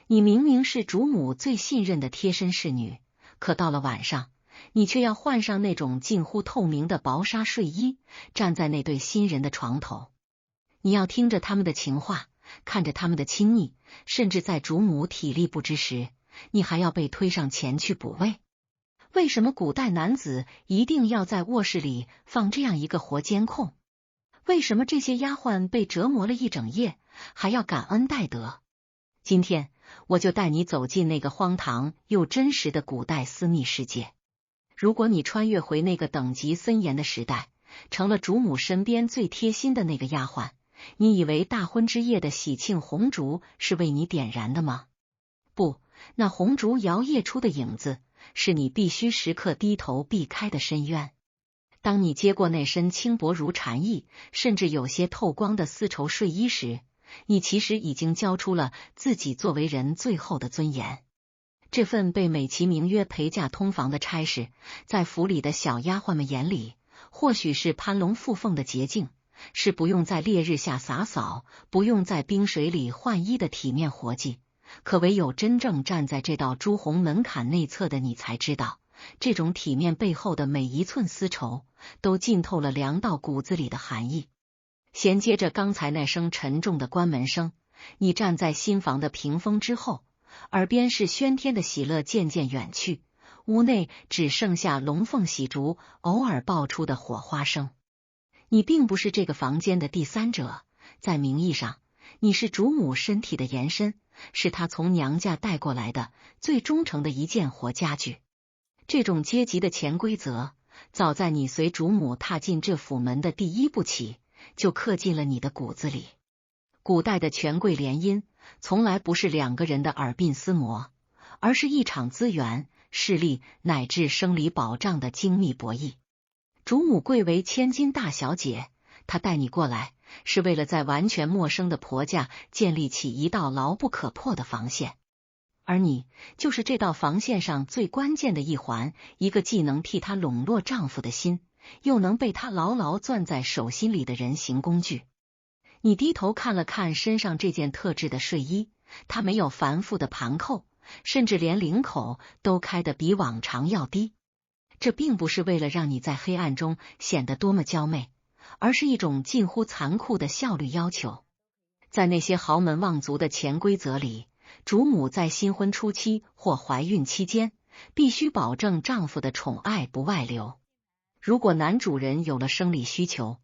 你明明是主母最信任的贴身侍女，可到了晚上，你却要换上那种近乎透明的薄纱睡衣，站在那对新人的床头。你要听着他们的情话，看着他们的亲昵，甚至在主母体力不支时，你还要被推上前去补位。为什么古代男子一定要在卧室里放这样一个活监控？为什么这些丫鬟被折磨了一整夜，还要感恩戴德？今天我就带你走进那个荒唐又真实的古代私密世界。如果你穿越回那个等级森严的时代，成了主母身边最贴心的那个丫鬟，你以为大婚之夜的喜庆红烛是为你点燃的吗？不，那红烛摇曳出的影子，是你必须时刻低头避开的深渊。当你接过那身轻薄如蝉翼，甚至有些透光的丝绸睡衣时，你其实已经交出了自己作为人最后的尊严。这份被美其名曰陪嫁通房的差事，在府里的小丫鬟们眼里，或许是攀龙附凤的捷径，是不用在烈日下洒扫，不用在冰水里换衣的体面活计。可唯有真正站在这道朱红门槛内侧的你才知道，这种体面背后的每一寸丝绸，都浸透了凉到骨子里的寒意。衔接着刚才那声沉重的关门声，你站在新房的屏风之后，耳边是喧天的喜乐渐渐远去，屋内只剩下龙凤喜烛偶尔爆出的火花声。你并不是这个房间的第三者，在名义上，你是主母身体的延伸，是她从娘家带过来的最忠诚的一件活家具。这种阶级的潜规则，早在你随主母踏进这府门的第一步起，就刻进了你的骨子里。古代的权贵联姻，从来不是两个人的耳鬓厮磨，而是一场资源、势力乃至生理保障的精密博弈。主母贵为千金大小姐，她带你过来，是为了在完全陌生的婆家建立起一道牢不可破的防线。而你就是这道防线上最关键的一环，一个既能替她笼络丈夫的心，又能被她牢牢攥在手心里的人形工具。你低头看了看身上这件特制的睡衣，它没有繁复的盘扣，甚至连领口都开得比往常要低。这并不是为了让你在黑暗中显得多么娇媚，而是一种近乎残酷的效率要求。在那些豪门望族的潜规则里，主母在新婚初期或怀孕期间，必须保证丈夫的宠爱不外流。如果男主人有了生理需求，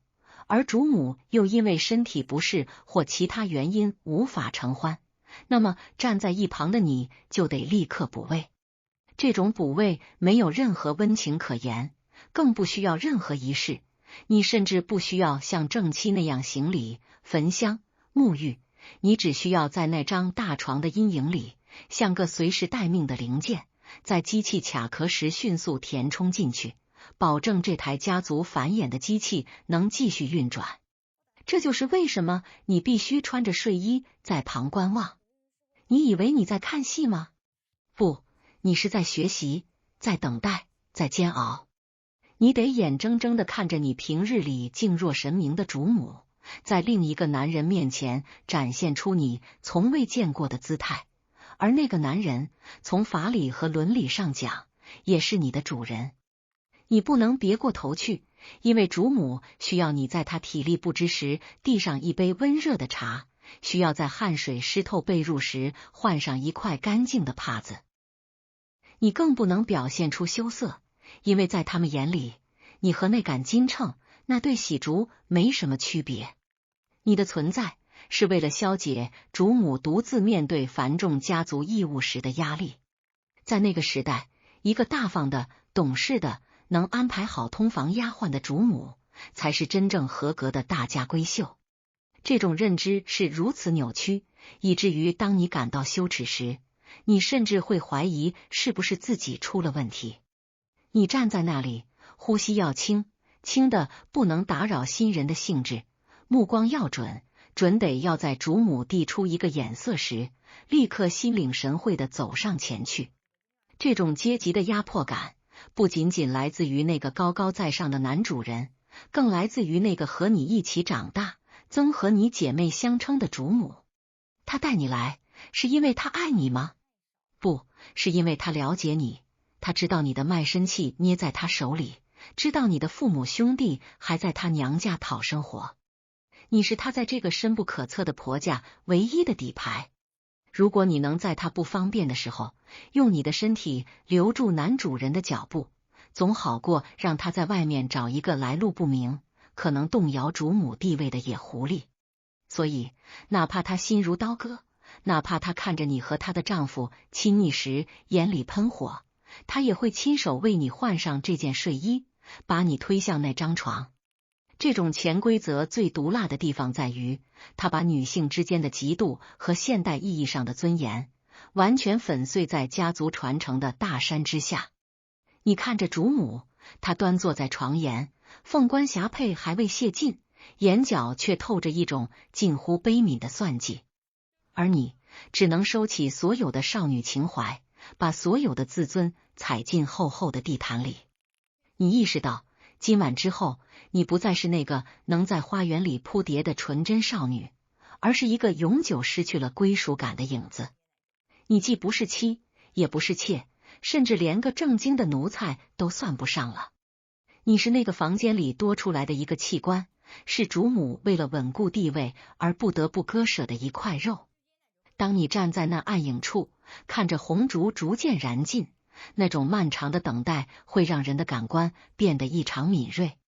而主母又因为身体不适或其他原因无法承欢，那么站在一旁的你就得立刻补位。这种补位没有任何温情可言，更不需要任何仪式，你甚至不需要像正妻那样行礼、焚香、沐浴，你只需要在那张大床的阴影里，像个随时待命的零件，在机器卡壳时迅速填充进去，保证这台家族繁衍的机器能继续运转。这就是为什么你必须穿着睡衣在旁观望。你以为你在看戏吗？不，你是在学习，在等待，在煎熬。你得眼睁睁地看着你平日里敬若神明的主母，在另一个男人面前展现出你从未见过的姿态，而那个男人，从法理和伦理上讲，也是你的主人。你不能别过头去，因为主母需要你在她体力不支时递上一杯温热的茶，需要在汗水湿透被褥时换上一块干净的帕子。你更不能表现出羞涩，因为在他们眼里，你和那杆金秤、那对喜烛没什么区别。你的存在是为了消解主母独自面对繁重家族义务时的压力。在那个时代，一个大方的、懂事的、能安排好通房丫鬟的主母，才是真正合格的大家闺秀。这种认知是如此扭曲，以至于当你感到羞耻时，你甚至会怀疑是不是自己出了问题。你站在那里，呼吸要轻，轻的不能打扰新人的兴致，目光要准，准得要在主母递出一个眼色时，立刻心领神会地走上前去。这种阶级的压迫感，不仅仅来自于那个高高在上的男主人，更来自于那个和你一起长大、曾和你姐妹相称的主母。她带你来，是因为他爱你吗？不，是因为他了解你，他知道你的卖身契捏在他手里，知道你的父母兄弟还在他娘家讨生活。你是他在这个深不可测的婆家唯一的底牌。如果你能在他不方便的时候，用你的身体留住男主人的脚步，总好过让他在外面找一个来路不明，可能动摇主母地位的野狐狸。所以，哪怕他心如刀割，哪怕他看着你和她的丈夫亲昵时眼里喷火，他也会亲手为你换上这件睡衣，把你推向那张床。这种潜规则最毒辣的地方在于，他把女性之间的嫉妒和现代意义上的尊严完全粉碎在家族传承的大山之下。你看着主母，她端坐在床沿，凤冠霞帔还未卸尽，眼角却透着一种近乎悲悯的算计，而你只能收起所有的少女情怀，把所有的自尊踩进厚厚的地毯里。你意识到，今晚之后，你不再是那个能在花园里扑蝶的纯真少女，而是一个永久失去了归属感的影子。你既不是妻，也不是妾，甚至连个正经的奴才都算不上了。你是那个房间里多出来的一个器官，是主母为了稳固地位而不得不割舍的一块肉。当你站在那暗影处，看着红烛逐渐燃尽，那种漫长的等待会让人的感官变得异常敏锐。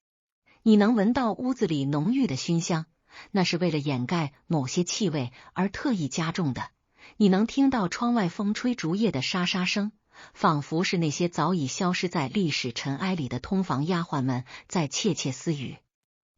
你能闻到屋子里浓郁的熏香，那是为了掩盖某些气味而特意加重的。你能听到窗外风吹竹叶的沙沙声，仿佛是那些早已消失在历史尘埃里的通房丫鬟们在窃窃私语。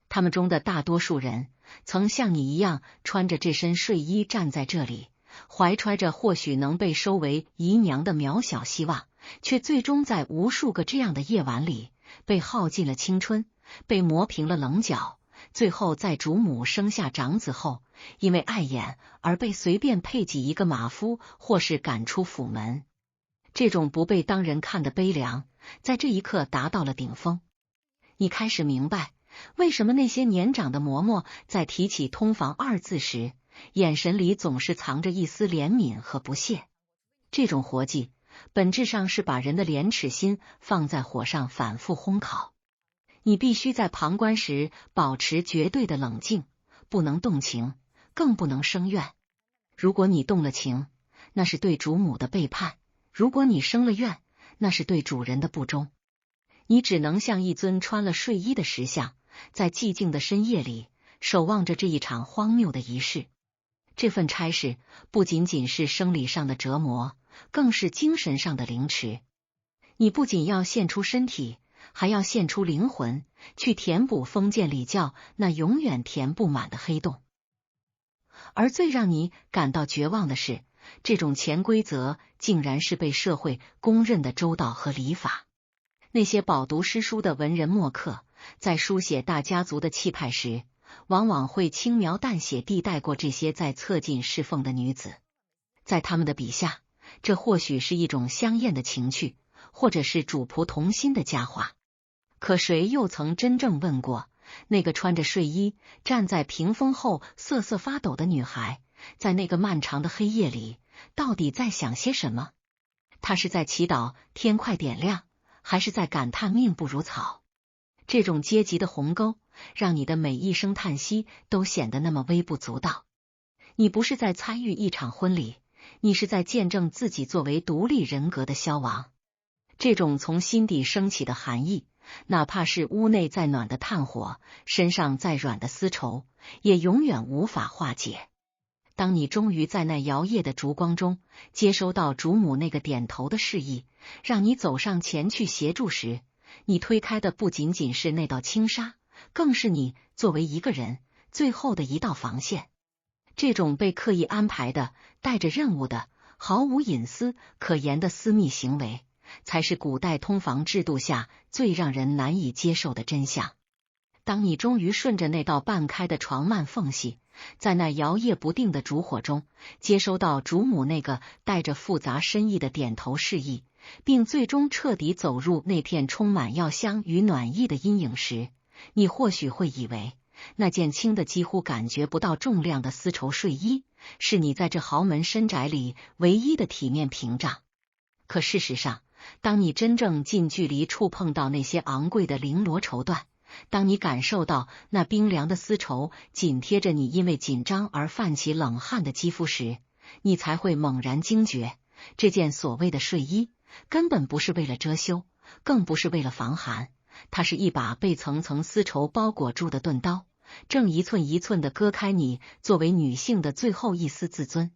他们中的大多数人曾像你一样穿着这身睡衣站在这里，怀揣着或许能被收为姨娘的渺小希望，却最终在无数个这样的夜晚里被耗尽了青春，被磨平了棱角，最后在主母生下长子后，因为碍眼而被随便配给一个马夫，或是赶出府门。这种不被当人看的悲凉，在这一刻达到了顶峰。你开始明白，为什么那些年长的嬷嬷在提起通房二字时，眼神里总是藏着一丝怜悯和不屑。这种活计本质上是把人的廉耻心放在火上反复烘烤。你必须在旁观时保持绝对的冷静，不能动情，更不能生怨。如果你动了情，那是对主母的背叛；如果你生了怨，那是对主人的不忠。你只能像一尊穿了睡衣的石像，在寂静的深夜里守望着这一场荒谬的仪式。这份差事不仅仅是生理上的折磨，更是精神上的凌迟。你不仅要献出身体，还要献出灵魂，去填补封建礼教那永远填不满的黑洞。而最让你感到绝望的是，这种潜规则竟然是被社会公认的周到和礼法。那些饱读诗书的文人墨客，在书写大家族的气派时，往往会轻描淡写地带过这些在侧进侍奉的女子。在他们的笔下，这或许是一种香艳的情趣，或者是主仆同心的佳话。可谁又曾真正问过，那个穿着睡衣站在屏风后瑟瑟发抖的女孩，在那个漫长的黑夜里，到底在想些什么？她是在祈祷天快点亮，还是在感叹命不如草？这种阶级的鸿沟，让你的每一声叹息都显得那么微不足道。你不是在参与一场婚礼，你是在见证自己作为独立人格的消亡。这种从心底升起的寒意，哪怕是屋内再暖的炭火，身上再软的丝绸，也永远无法化解。当你终于在那摇曳的烛光中接收到主母那个点头的示意，让你走上前去协助时，你推开的不仅仅是那道轻纱，更是你作为一个人最后的一道防线。这种被刻意安排的、带着任务的、毫无隐私可言的私密行为，才是古代通房制度下最让人难以接受的真相。当你终于顺着那道半开的床幔缝隙，在那摇曳不定的烛火中接收到主母那个带着复杂深意的点头示意，并最终彻底走入那片充满药香与暖意的阴影时，你或许会以为那件轻的几乎感觉不到重量的丝绸睡衣是你在这豪门深宅里唯一的体面屏障。可事实上，当你真正近距离触碰到那些昂贵的绫罗绸缎，当你感受到那冰凉的丝绸紧贴着你因为紧张而泛起冷汗的肌肤时，你才会猛然惊觉，这件所谓的睡衣根本不是为了遮羞，更不是为了防寒，它是一把被层层丝绸包裹住的钝刀，正一寸一寸地割开你作为女性的最后一丝自尊。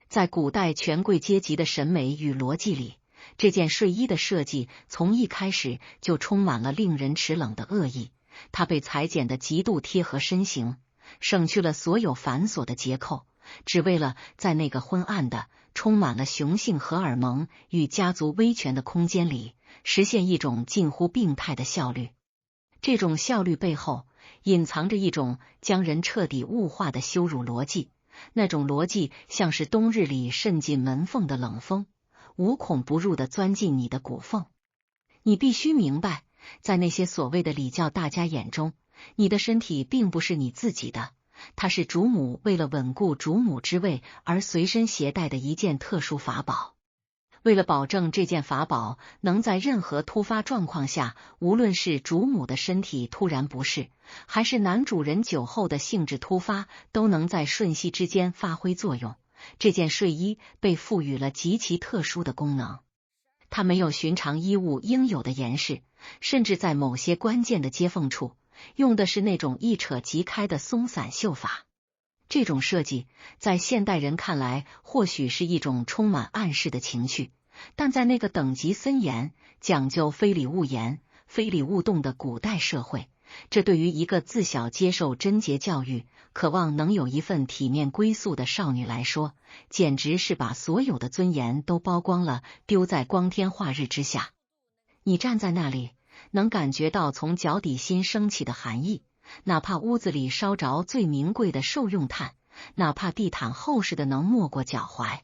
在古代权贵阶级的审美与逻辑里，这件睡衣的设计从一开始就充满了令人齿冷的恶意。它被裁剪得极度贴合身形，省去了所有繁琐的结扣，只为了在那个昏暗的、充满了雄性荷尔蒙与家族威权的空间里，实现一种近乎病态的效率。这种效率背后，隐藏着一种将人彻底物化的羞辱逻辑。那种逻辑像是冬日里渗进门缝的冷风，无孔不入地钻进你的骨缝。你必须明白，在那些所谓的礼教大家眼中，你的身体并不是你自己的，它是主母为了稳固主母之位而随身携带的一件特殊法宝。为了保证这件法宝能在任何突发状况下，无论是主母的身体突然不适，还是男主人酒后的兴致突发，都能在瞬息之间发挥作用，这件睡衣被赋予了极其特殊的功能。它没有寻常衣物应有的严实，甚至在某些关键的接缝处，用的是那种一扯即开的松散绣法。这种设计在现代人看来或许是一种充满暗示的情绪，但在那个等级森严、讲究非礼勿言、非礼勿动的古代社会，这对于一个自小接受贞洁教育、渴望能有一份体面归宿的少女来说，简直是把所有的尊严都剥光了，丢在光天化日之下。你站在那里，能感觉到从脚底心升起的寒意，哪怕屋子里烧着最名贵的受用炭，哪怕地毯厚实的能没过脚踝。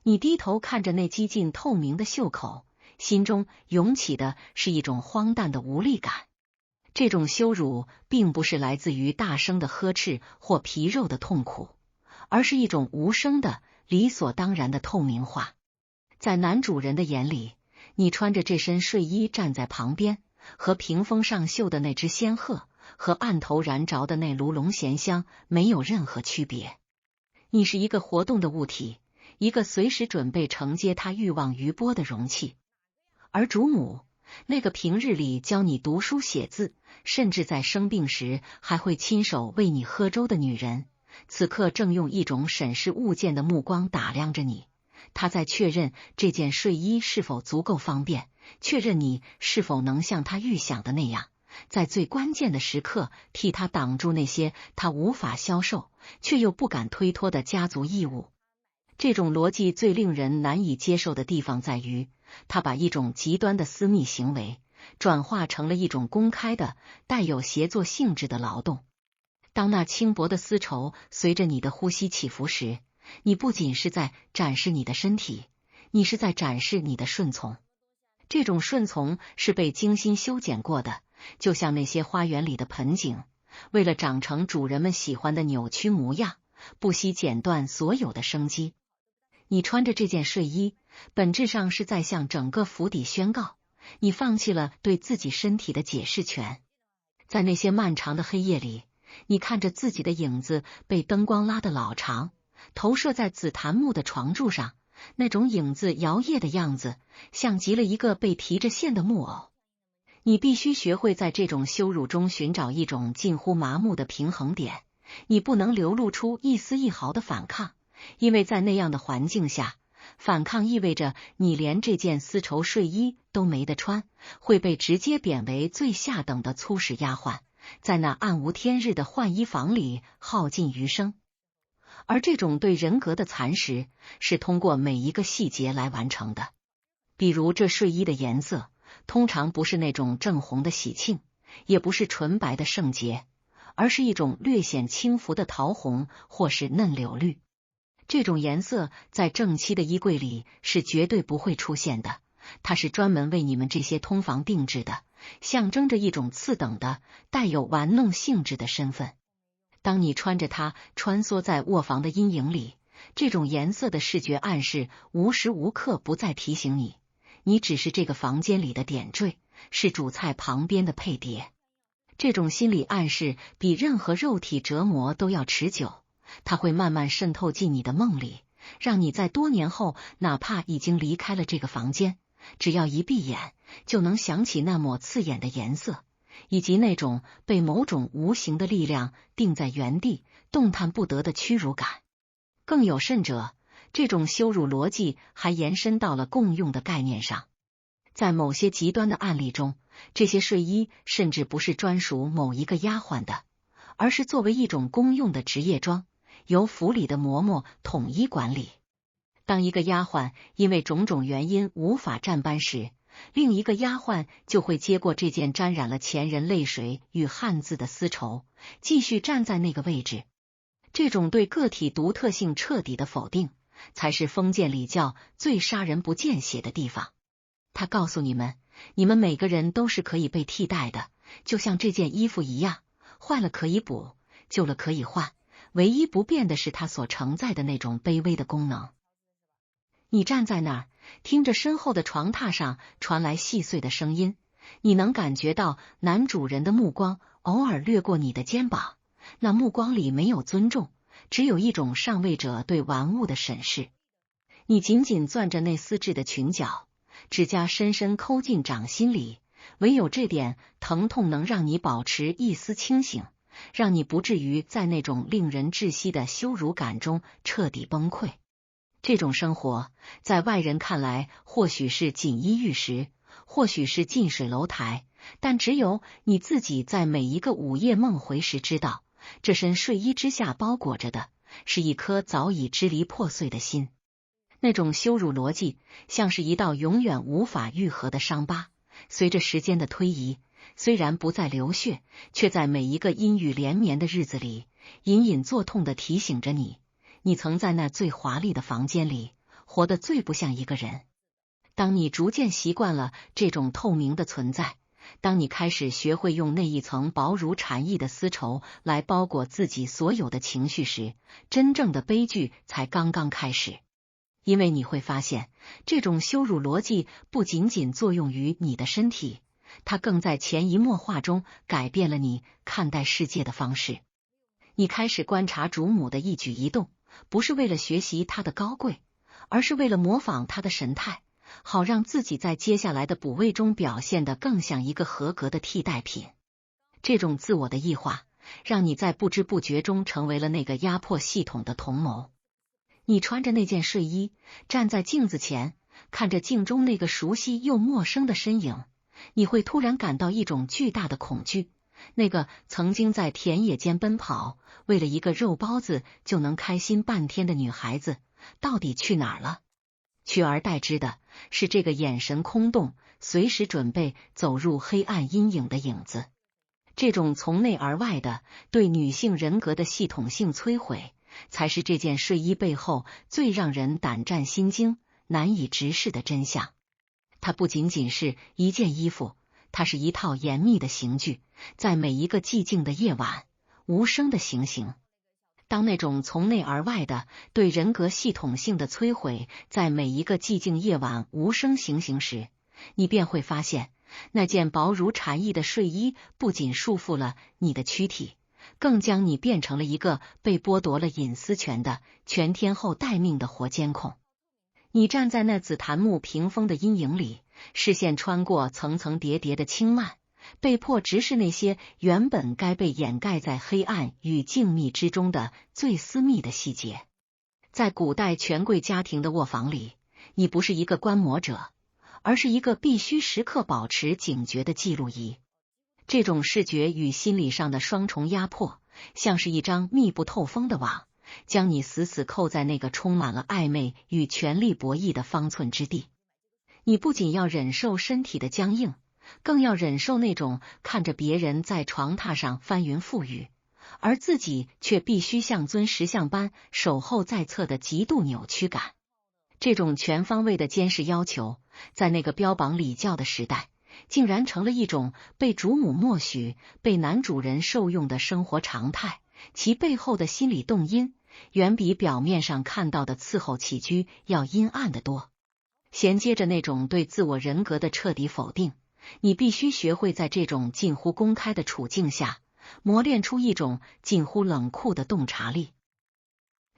你低头看着那几近透明的袖口，心中涌起的是一种荒诞的无力感。这种羞辱并不是来自于大声的呵斥或皮肉的痛苦，而是一种无声的、理所当然的透明化。在男主人的眼里，你穿着这身睡衣站在旁边，和屏风上绣的那只仙鹤，和案头燃着的那炉龙涎香没有任何区别。你是一个活动的物体，一个随时准备承接他欲望余波的容器。而主母，那个平日里教你读书写字，甚至在生病时还会亲手为你喝粥的女人，此刻正用一种审视物件的目光打量着你。她在确认这件睡衣是否足够方便，确认你是否能像她预想的那样，在最关键的时刻替她挡住那些她无法销售却又不敢推脱的家族义务。这种逻辑最令人难以接受的地方在于，他把一种极端的私密行为转化成了一种公开的、带有协作性质的劳动。当那轻薄的丝绸随着你的呼吸起伏时，你不仅是在展示你的身体，你是在展示你的顺从。这种顺从是被精心修剪过的，就像那些花园里的盆景，为了长成主人们喜欢的扭曲模样，不惜剪断所有的生机。你穿着这件睡衣，本质上是在向整个府邸宣告，你放弃了对自己身体的解释权。在那些漫长的黑夜里，你看着自己的影子被灯光拉得老长，投射在紫檀木的床柱上，那种影子摇曳的样子，像极了一个被提着线的木偶。你必须学会在这种羞辱中寻找一种近乎麻木的平衡点，你不能流露出一丝一毫的反抗，因为在那样的环境下，反抗意味着你连这件丝绸睡衣都没得穿，会被直接贬为最下等的粗使丫鬟，在那暗无天日的换衣房里耗尽余生。而这种对人格的蚕食是通过每一个细节来完成的。比如这睡衣的颜色通常不是那种正红的喜庆，也不是纯白的圣洁，而是一种略显轻浮的桃红或是嫩柳绿。这种颜色在正妻的衣柜里是绝对不会出现的，它是专门为你们这些通房定制的，象征着一种次等的、带有玩弄性质的身份。当你穿着它穿梭在卧房的阴影里，这种颜色的视觉暗示无时无刻不在提醒你，你只是这个房间里的点缀，是主菜旁边的配碟。这种心理暗示比任何肉体折磨都要持久，它会慢慢渗透进你的梦里，让你在多年后，哪怕已经离开了这个房间，只要一闭眼，就能想起那抹刺眼的颜色，以及那种被某种无形的力量定在原地动弹不得的屈辱感。更有甚者，这种羞辱逻辑还延伸到了共用的概念上。在某些极端的案例中，这些睡衣甚至不是专属某一个丫鬟的，而是作为一种公用的职业装，由府里的嬷嬷统一管理。当一个丫鬟因为种种原因无法站班时，另一个丫鬟就会接过这件沾染了前人泪水与汗渍的丝绸，继续站在那个位置。这种对个体独特性彻底的否定，才是封建礼教最杀人不见血的地方。他告诉你们，你们每个人都是可以被替代的，就像这件衣服一样，坏了可以补，旧了可以换，唯一不变的是它所承载的那种卑微的功能。你站在那儿，听着身后的床榻上传来细碎的声音，你能感觉到男主人的目光偶尔掠过你的肩膀，那目光里没有尊重，只有一种上位者对玩物的审视。你紧紧攥着那丝质的裙角，指甲深深抠进掌心里，唯有这点疼痛能让你保持一丝清醒，让你不至于在那种令人窒息的羞辱感中彻底崩溃。这种生活在外人看来或许是锦衣玉食，或许是近水楼台，但只有你自己在每一个午夜梦回时知道，这身睡衣之下包裹着的是一颗早已支离破碎的心。那种羞辱逻辑像是一道永远无法愈合的伤疤，随着时间的推移，虽然不再流血，却在每一个阴雨连绵的日子里隐隐作痛地提醒着你，你曾在那最华丽的房间里活得最不像一个人。当你逐渐习惯了这种透明的存在，当你开始学会用那一层薄如蝉翼的丝绸来包裹自己所有的情绪时，真正的悲剧才刚刚开始。因为你会发现，这种羞辱逻辑不仅仅作用于你的身体，它更在潜移默化中改变了你看待世界的方式。你开始观察主母的一举一动，不是为了学习她的高贵，而是为了模仿她的神态，好让自己在接下来的补位中表现得更像一个合格的替代品。这种自我的异化，让你在不知不觉中成为了那个压迫系统的同谋。你穿着那件睡衣，站在镜子前，看着镜中那个熟悉又陌生的身影，你会突然感到一种巨大的恐惧。那个曾经在田野间奔跑，为了一个肉包子就能开心半天的女孩子，到底去哪儿了？取而代之的是这个眼神空洞，随时准备走入黑暗阴影的影子。这种从内而外的对女性人格的系统性摧毁，才是这件睡衣背后最让人胆战心惊、难以直视的真相。它不仅仅是一件衣服，它是一套严密的刑具，在每一个寂静的夜晚无声的行刑。当那种从内而外的对人格系统性的摧毁在每一个寂静夜晚无声行刑时，你便会发现，那件薄如蝉翼的睡衣不仅束缚了你的躯体，更将你变成了一个被剥夺了隐私权的全天候待命的活监控。你站在那紫檀木屏风的阴影里，视线穿过层层叠叠的轻幔，被迫直视那些原本该被掩盖在黑暗与静谧之中的最私密的细节。在古代权贵家庭的卧房里，你不是一个观摩者，而是一个必须时刻保持警觉的记录仪。这种视觉与心理上的双重压迫，像是一张密不透风的网，将你死死扣在那个充满了暧昧与权力博弈的方寸之地。你不仅要忍受身体的僵硬，更要忍受那种看着别人在床榻上翻云覆雨，而自己却必须像尊石像般守候在侧的极度扭曲感。这种全方位的监视要求，在那个标榜礼教的时代，竟然成了一种被主母默许、被男主人受用的生活常态，其背后的心理动因远比表面上看到的伺候起居要阴暗得多。衔接着那种对自我人格的彻底否定，你必须学会在这种近乎公开的处境下，磨练出一种近乎冷酷的洞察力。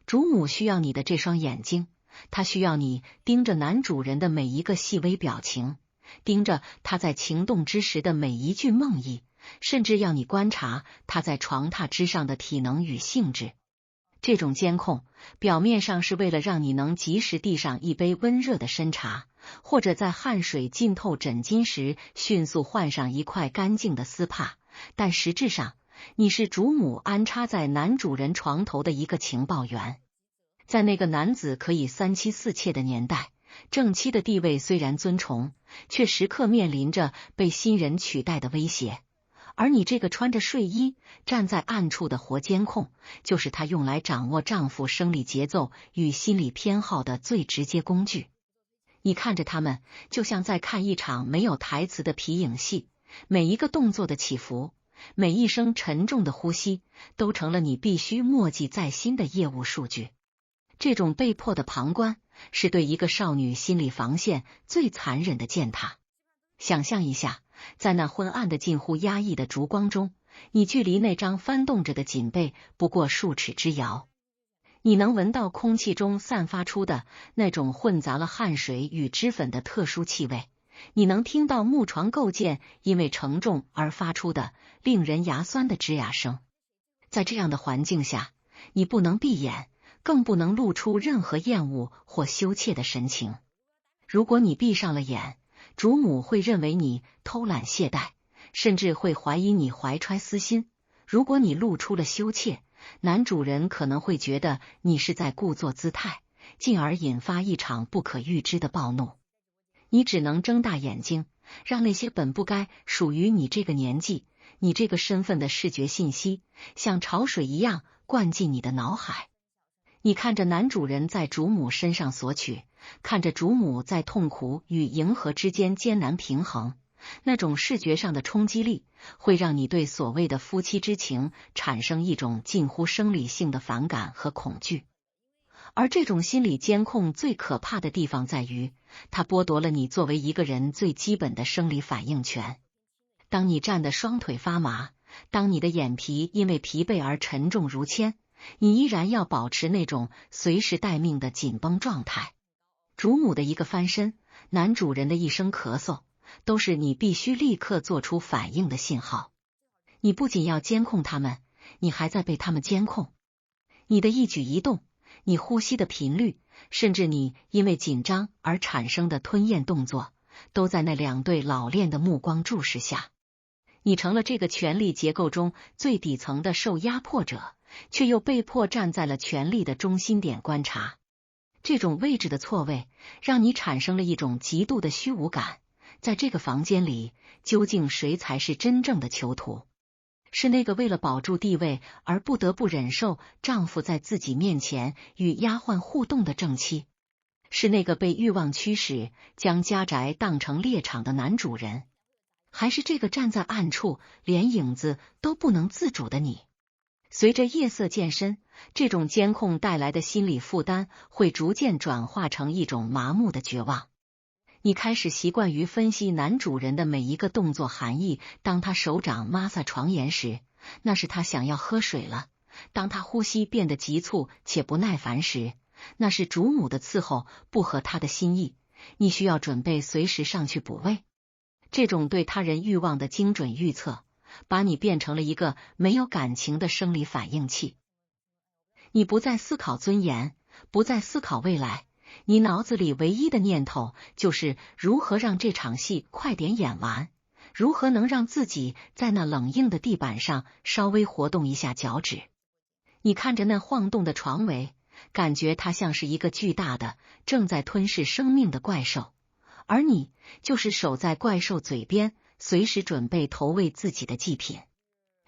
主母需要你的这双眼睛，她需要你盯着男主人的每一个细微表情，盯着他在情动之时的每一句梦呓，甚至要你观察他在床榻之上的体能与兴致。这种监控表面上是为了让你能及时递上一杯温热的参茶，或者在汗水浸透枕巾时迅速换上一块干净的丝帕，但实质上你是主母安插在男主人床头的一个情报员。在那个男子可以三妻四妾的年代，正妻的地位虽然尊崇，却时刻面临着被新人取代的威胁。而你这个穿着睡衣站在暗处的活监控，就是他用来掌握丈夫生理节奏与心理偏好的最直接工具。你看着他们，就像在看一场没有台词的皮影戏，每一个动作的起伏，每一声沉重的呼吸，都成了你必须默记在心的业务数据。这种被迫的旁观，是对一个少女心理防线最残忍的践踏。想象一下，在那昏暗的近乎压抑的烛光中，你距离那张翻动着的锦被不过数尺之遥。你能闻到空气中散发出的那种混杂了汗水与脂粉的特殊气味，你能听到木床构件因为承重而发出的令人牙酸的吱呀声。在这样的环境下，你不能闭眼，更不能露出任何厌恶或羞怯的神情。如果你闭上了眼，主母会认为你偷懒懈怠，甚至会怀疑你怀揣私心。如果你露出了羞怯，男主人可能会觉得你是在故作姿态，进而引发一场不可预知的暴怒。你只能睁大眼睛，让那些本不该属于你这个年纪、你这个身份的视觉信息，像潮水一样灌进你的脑海。你看着男主人在主母身上索取，看着主母在痛苦与迎合之间艰难平衡，那种视觉上的冲击力会让你对所谓的夫妻之情产生一种近乎生理性的反感和恐惧。而这种心理监控最可怕的地方在于，它剥夺了你作为一个人最基本的生理反应权。当你站得双腿发麻，当你的眼皮因为疲惫而沉重如铅，你依然要保持那种随时待命的紧绷状态。主母的一个翻身，男主人的一声咳嗽，都是你必须立刻做出反应的信号。你不仅要监控他们，你还在被他们监控。你的一举一动，你呼吸的频率，甚至你因为紧张而产生的吞咽动作，都在那两对老练的目光注视下。你成了这个权力结构中最底层的受压迫者，却又被迫站在了权力的中心点观察。这种位置的错位，让你产生了一种极度的虚无感。在这个房间里，究竟谁才是真正的囚徒？是那个为了保住地位而不得不忍受丈夫在自己面前与丫鬟互动的正妻？是那个被欲望驱使将家宅当成猎场的男主人？还是这个站在暗处连影子都不能自主的你？随着夜色渐深，这种监控带来的心理负担会逐渐转化成一种麻木的绝望。你开始习惯于分析男主人的每一个动作含义。当他手掌抹撒床沿时，那是他想要喝水了；当他呼吸变得急促且不耐烦时，那是主母的伺候不合他的心意，你需要准备随时上去补位。这种对他人欲望的精准预测，把你变成了一个没有感情的生理反应器。你不再思考尊严，不再思考未来，你脑子里唯一的念头就是如何让这场戏快点演完，如何能让自己在那冷硬的地板上稍微活动一下脚趾。你看着那晃动的床围，感觉它像是一个巨大的正在吞噬生命的怪兽，而你就是守在怪兽嘴边，随时准备投喂自己的祭品。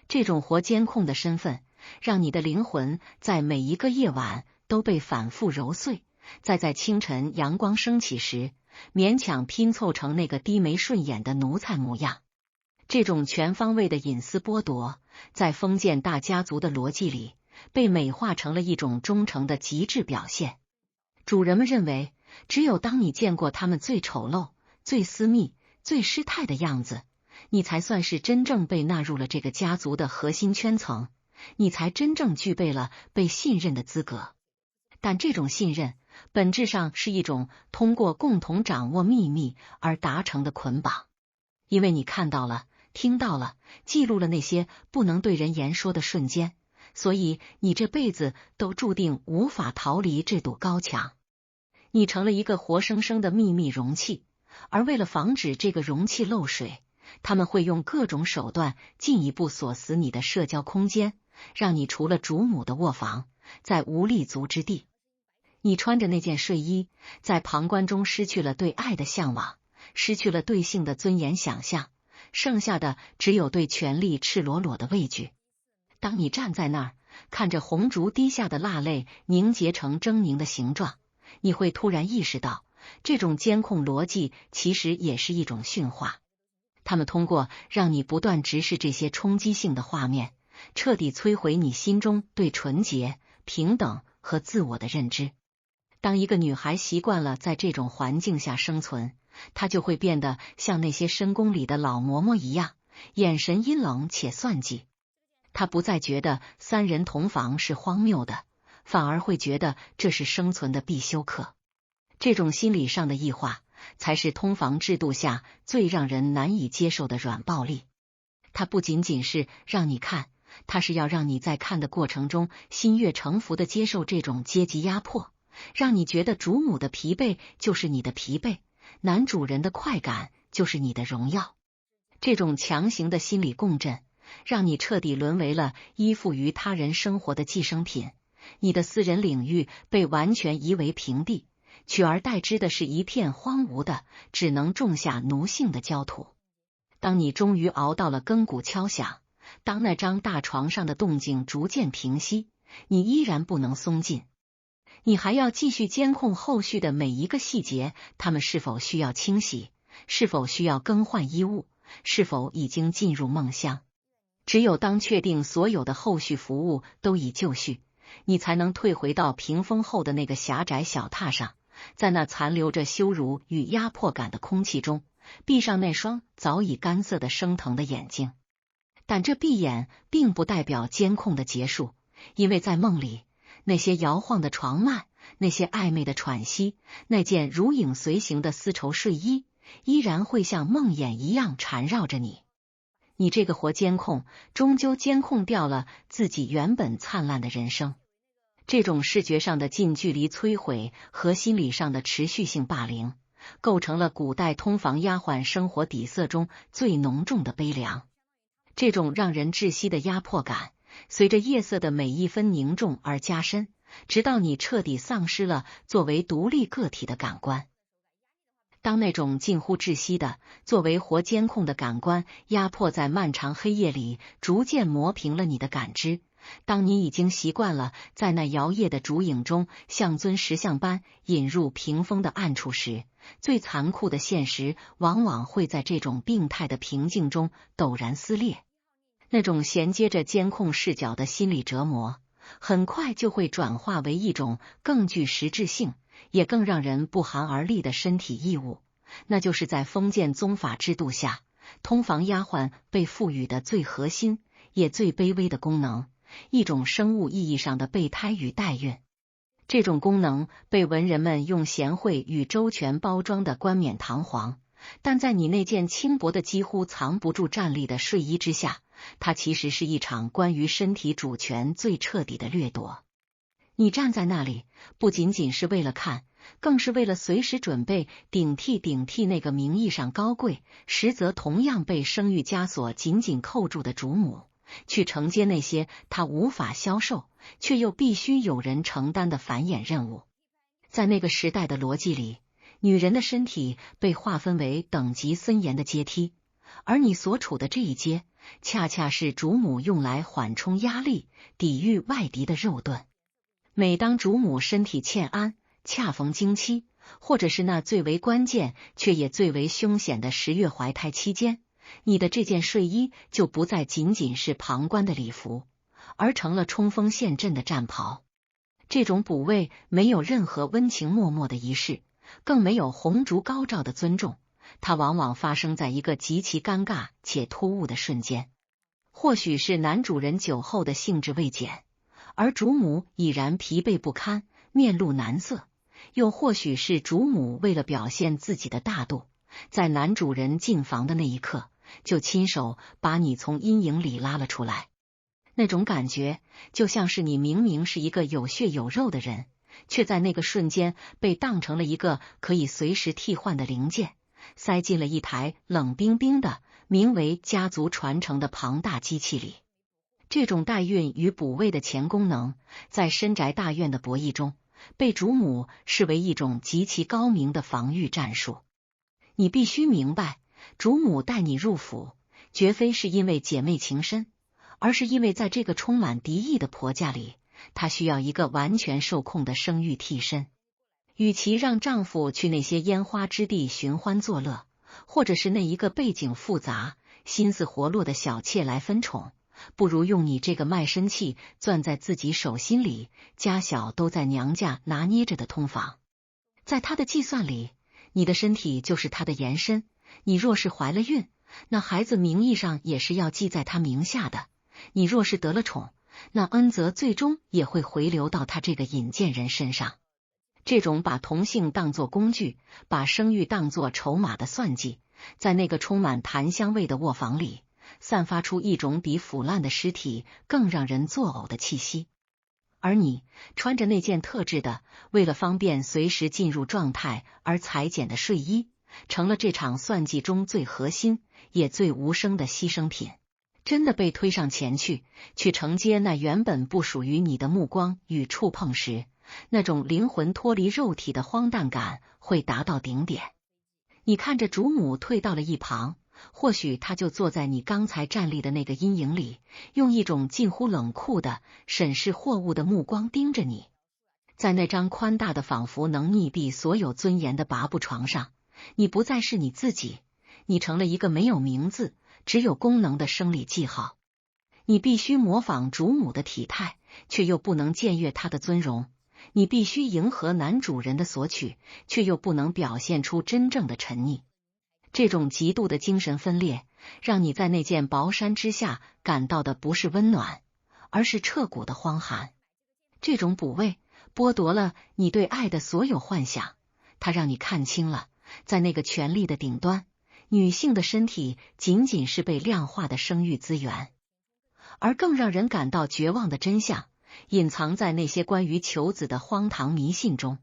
这种活监控的身份，让你的灵魂在每一个夜晚都被反复揉碎，再在清晨阳光升起时，勉强拼凑成那个低眉顺眼的奴才模样。这种全方位的隐私剥夺，在封建大家族的逻辑里，被美化成了一种忠诚的极致表现。主人们认为，只有当你见过他们最丑陋、最私密、最失态的样子，你才算是真正被纳入了这个家族的核心圈层，你才真正具备了被信任的资格。但这种信任本质上是一种通过共同掌握秘密而达成的捆绑，因为你看到了、听到了、记录了那些不能对人言说的瞬间，所以你这辈子都注定无法逃离这堵高墙。你成了一个活生生的秘密容器，而为了防止这个容器漏水，他们会用各种手段进一步锁死你的社交空间，让你除了主母的卧房，再无立足之地。你穿着那件睡衣，在旁观中失去了对爱的向往，失去了对性的尊严想象，剩下的只有对权力赤裸裸的畏惧。当你站在那儿，看着红烛滴下的蜡泪凝结成狰狞的形状，你会突然意识到，这种监控逻辑其实也是一种驯化。他们通过让你不断直视这些冲击性的画面，彻底摧毁你心中对纯洁、平等和自我的认知。当一个女孩习惯了在这种环境下生存，她就会变得像那些深宫里的老嬷嬷一样，眼神阴冷且算计。她不再觉得三人同房是荒谬的，反而会觉得这是生存的必修课。这种心理上的异化，才是通房制度下最让人难以接受的软暴力。它不仅仅是让你看，它是要让你在看的过程中心悦诚服地接受这种阶级压迫，让你觉得主母的疲惫就是你的疲惫，男主人的快感就是你的荣耀。这种强行的心理共振，让你彻底沦为了依附于他人生活的寄生品，你的私人领域被完全夷为平地，取而代之的是一片荒芜的、只能种下奴性的焦土。当你终于熬到了更鼓敲响，当那张大床上的动静逐渐平息，你依然不能松劲。你还要继续监控后续的每一个细节，他们是否需要清洗，是否需要更换衣物，是否已经进入梦乡。只有当确定所有的后续服务都已就绪，你才能退回到屏风后的那个狭窄小榻上，在那残留着羞辱与压迫感的空气中，闭上那双早已干涩的生疼的眼睛。但这闭眼并不代表监控的结束，因为在梦里，那些摇晃的床幔，那些暧昧的喘息，那件如影随形的丝绸睡衣，依然会像梦魇一样缠绕着你。你这个活监控，终究监控掉了自己原本灿烂的人生。这种视觉上的近距离摧毁和心理上的持续性霸凌，构成了古代通房丫鬟生活底色中最浓重的悲凉。这种让人窒息的压迫感，随着夜色的每一分凝重而加深，直到你彻底丧失了作为独立个体的感官。当那种近乎窒息的作为活监控的感官压迫在漫长黑夜里逐渐磨平了你的感知，当你已经习惯了在那摇曳的烛影中像尊石像般引入屏风的暗处时，最残酷的现实往往会在这种病态的平静中陡然撕裂。那种衔接着监控视角的心理折磨，很快就会转化为一种更具实质性也更让人不寒而栗的身体义务，那就是在封建宗法制度下，通房丫鬟被赋予的最核心也最卑微的功能，一种生物意义上的备胎与代孕。这种功能被文人们用贤惠与周全包装的冠冕堂皇，但在你那件轻薄的几乎藏不住战力的睡衣之下，它其实是一场关于身体主权最彻底的掠夺。你站在那里，不仅仅是为了看，更是为了随时准备顶替那个名义上高贵，实则同样被生育枷锁紧紧扣住的主母，去承接那些他无法销售，却又必须有人承担的繁衍任务。在那个时代的逻辑里，女人的身体被划分为等级森严的阶梯，而你所处的这一阶，恰恰是主母用来缓冲压力、抵御外敌的肉盾。每当主母身体欠安，恰逢经期，或者是那最为关键却也最为凶险的10月怀胎期间，你的这件睡衣就不再仅仅是旁观的礼服，而成了冲锋陷阵的战袍。这种补位没有任何温情脉脉的仪式，更没有红烛高照的尊重，它往往发生在一个极其尴尬且突兀的瞬间。或许是男主人酒后的兴致未减，而主母已然疲惫不堪，面露难色；又或许是主母为了表现自己的大度，在男主人进房的那一刻，就亲手把你从阴影里拉了出来。那种感觉，就像是你明明是一个有血有肉的人，却在那个瞬间被当成了一个可以随时替换的零件，塞进了一台冷冰冰的名为家族传承的庞大机器里。这种代孕与补位的前功能，在深宅大院的博弈中，被主母视为一种极其高明的防御战术。你必须明白，主母带你入府，绝非是因为姐妹情深，而是因为在这个充满敌意的婆家里，她需要一个完全受控的生育替身。与其让丈夫去那些烟花之地寻欢作乐，或者是那一个背景复杂、心思活络的小妾来分宠，不如用你这个卖身契攥在自己手心里，家小都在娘家拿捏着的通房。在他的计算里，你的身体就是他的延伸，你若是怀了孕，那孩子名义上也是要记在他名下的；你若是得了宠，那恩泽最终也会回流到他这个引荐人身上。这种把同性当作工具，把生育当作筹码的算计，在那个充满檀香味的卧房里，散发出一种比腐烂的尸体更让人作呕的气息。而你穿着那件特制的，为了方便随时进入状态而裁剪的睡衣，成了这场算计中最核心也最无声的牺牲品。真的被推上前去承接那原本不属于你的目光与触碰时，那种灵魂脱离肉体的荒诞感会达到顶点。你看着主母退到了一旁，或许他就坐在你刚才站立的那个阴影里，用一种近乎冷酷的审视货物的目光盯着你。在那张宽大的仿佛能溺毙所有尊严的拔布床上，你不再是你自己，你成了一个没有名字只有功能的生理记号。你必须模仿主母的体态，却又不能僭越她的尊容；你必须迎合男主人的索取，却又不能表现出真正的沉溺。这种极度的精神分裂，让你在那件薄衫之下感到的不是温暖，而是彻骨的荒寒。这种补位剥夺了你对爱的所有幻想，它让你看清了，在那个权力的顶端，女性的身体仅仅是被量化的生育资源。而更让人感到绝望的真相，隐藏在那些关于求子的荒唐迷信中。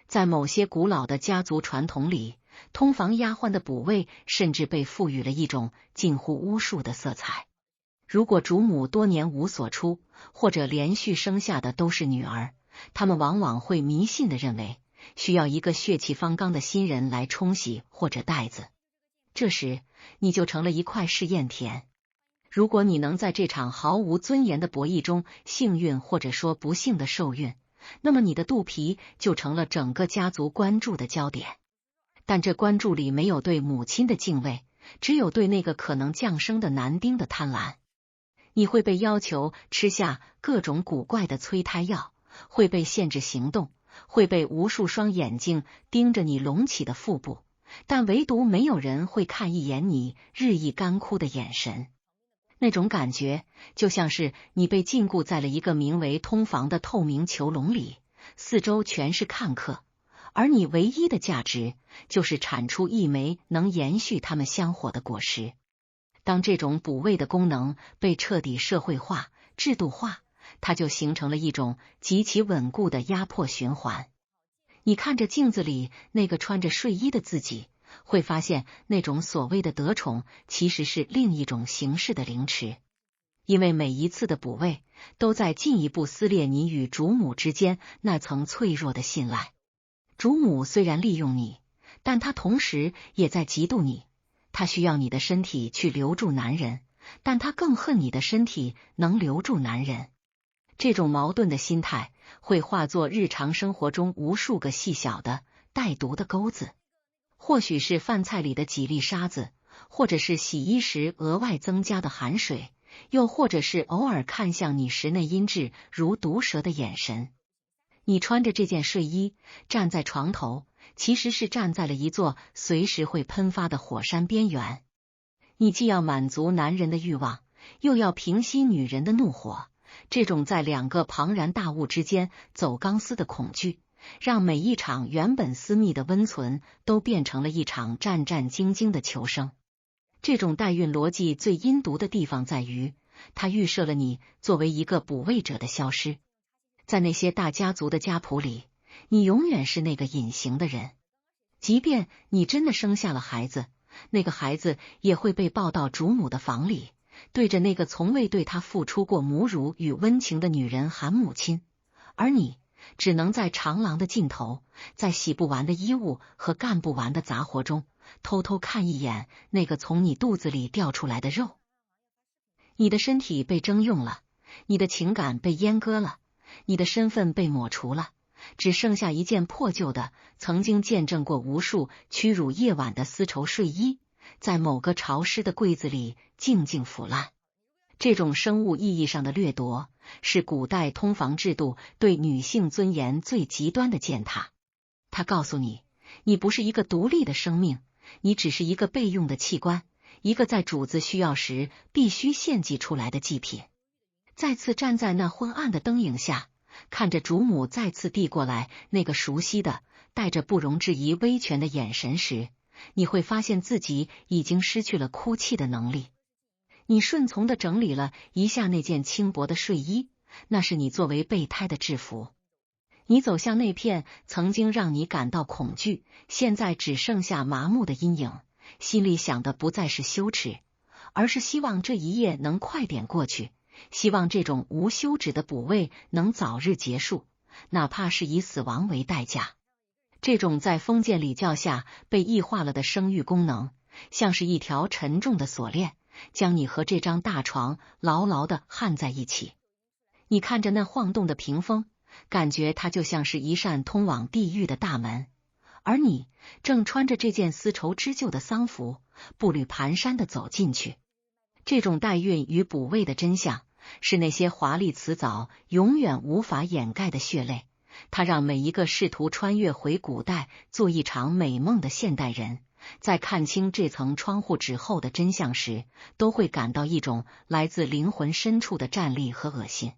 在某些古老的家族传统里，通房丫鬟的补位甚至被赋予了一种近乎巫术的色彩。如果主母多年无所出，或者连续生下的都是女儿，他们往往会迷信地认为，需要一个血气方刚的新人来冲洗或者带子。这时，你就成了一块试验田。如果你能在这场毫无尊严的博弈中幸运或者说不幸的受孕，那么你的肚皮就成了整个家族关注的焦点。但这关注里没有对母亲的敬畏，只有对那个可能降生的男丁的贪婪。你会被要求吃下各种古怪的催胎药，会被限制行动，会被无数双眼睛盯着你隆起的腹部，但唯独没有人会看一眼你日益干枯的眼神。那种感觉就像是你被禁锢在了一个名为通房的透明囚笼里，四周全是看客，而你唯一的价值就是产出一枚能延续他们香火的果实。当这种补位的功能被彻底社会化、制度化，它就形成了一种极其稳固的压迫循环。你看着镜子里那个穿着睡衣的自己，会发现那种所谓的得宠其实是另一种形式的凌迟，因为每一次的补位都在进一步撕裂你与主母之间那层脆弱的信赖。主母虽然利用你，但她同时也在嫉妒你。她需要你的身体去留住男人，但她更恨你的身体能留住男人。这种矛盾的心态会化作日常生活中无数个细小的带毒的钩子，或许是饭菜里的几粒沙子，或者是洗衣时额外增加的含水，又或者是偶尔看向你时那阴鸷如毒蛇的眼神。你穿着这件睡衣站在床头，其实是站在了一座随时会喷发的火山边缘。你既要满足男人的欲望，又要平息女人的怒火，这种在两个庞然大物之间走钢丝的恐惧，让每一场原本私密的温存都变成了一场战战兢兢的求生。这种代孕逻辑最阴毒的地方在于，它预设了你作为一个补位者的消失。在那些大家族的家谱里，你永远是那个隐形的人。即便你真的生下了孩子，那个孩子也会被抱到主母的房里，对着那个从未对他付出过母乳与温情的女人喊母亲，而你只能在长廊的尽头，在洗不完的衣物和干不完的杂活中，偷偷看一眼那个从你肚子里掉出来的肉。你的身体被征用了，你的情感被阉割了，你的身份被抹除了，只剩下一件破旧的，曾经见证过无数屈辱夜晚的丝绸睡衣，在某个潮湿的柜子里静静腐烂。这种生物意义上的掠夺，是古代通房制度对女性尊严最极端的践踏。它告诉你，你不是一个独立的生命，你只是一个备用的器官，一个在主子需要时必须献祭出来的祭品。再次站在那昏暗的灯影下，看着主母再次递过来那个熟悉的、带着不容置疑威权的眼神时，你会发现自己已经失去了哭泣的能力。你顺从地整理了一下那件轻薄的睡衣，那是你作为备胎的制服。你走向那片曾经让你感到恐惧，现在只剩下麻木的阴影，心里想的不再是羞耻，而是希望这一夜能快点过去，希望这种无休止的补位能早日结束，哪怕是以死亡为代价。这种在封建礼教下被异化了的生育功能，像是一条沉重的锁链，将你和这张大床牢牢地焊在一起。你看着那晃动的屏风，感觉它就像是一扇通往地狱的大门，而你正穿着这件丝绸织就的丧服，步履蹒跚地走进去。这种代孕与补位的真相，是那些华丽辞藻永远无法掩盖的血泪。它让每一个试图穿越回古代做一场美梦的现代人，在看清这层窗户纸后的真相时，都会感到一种来自灵魂深处的战栗和恶心。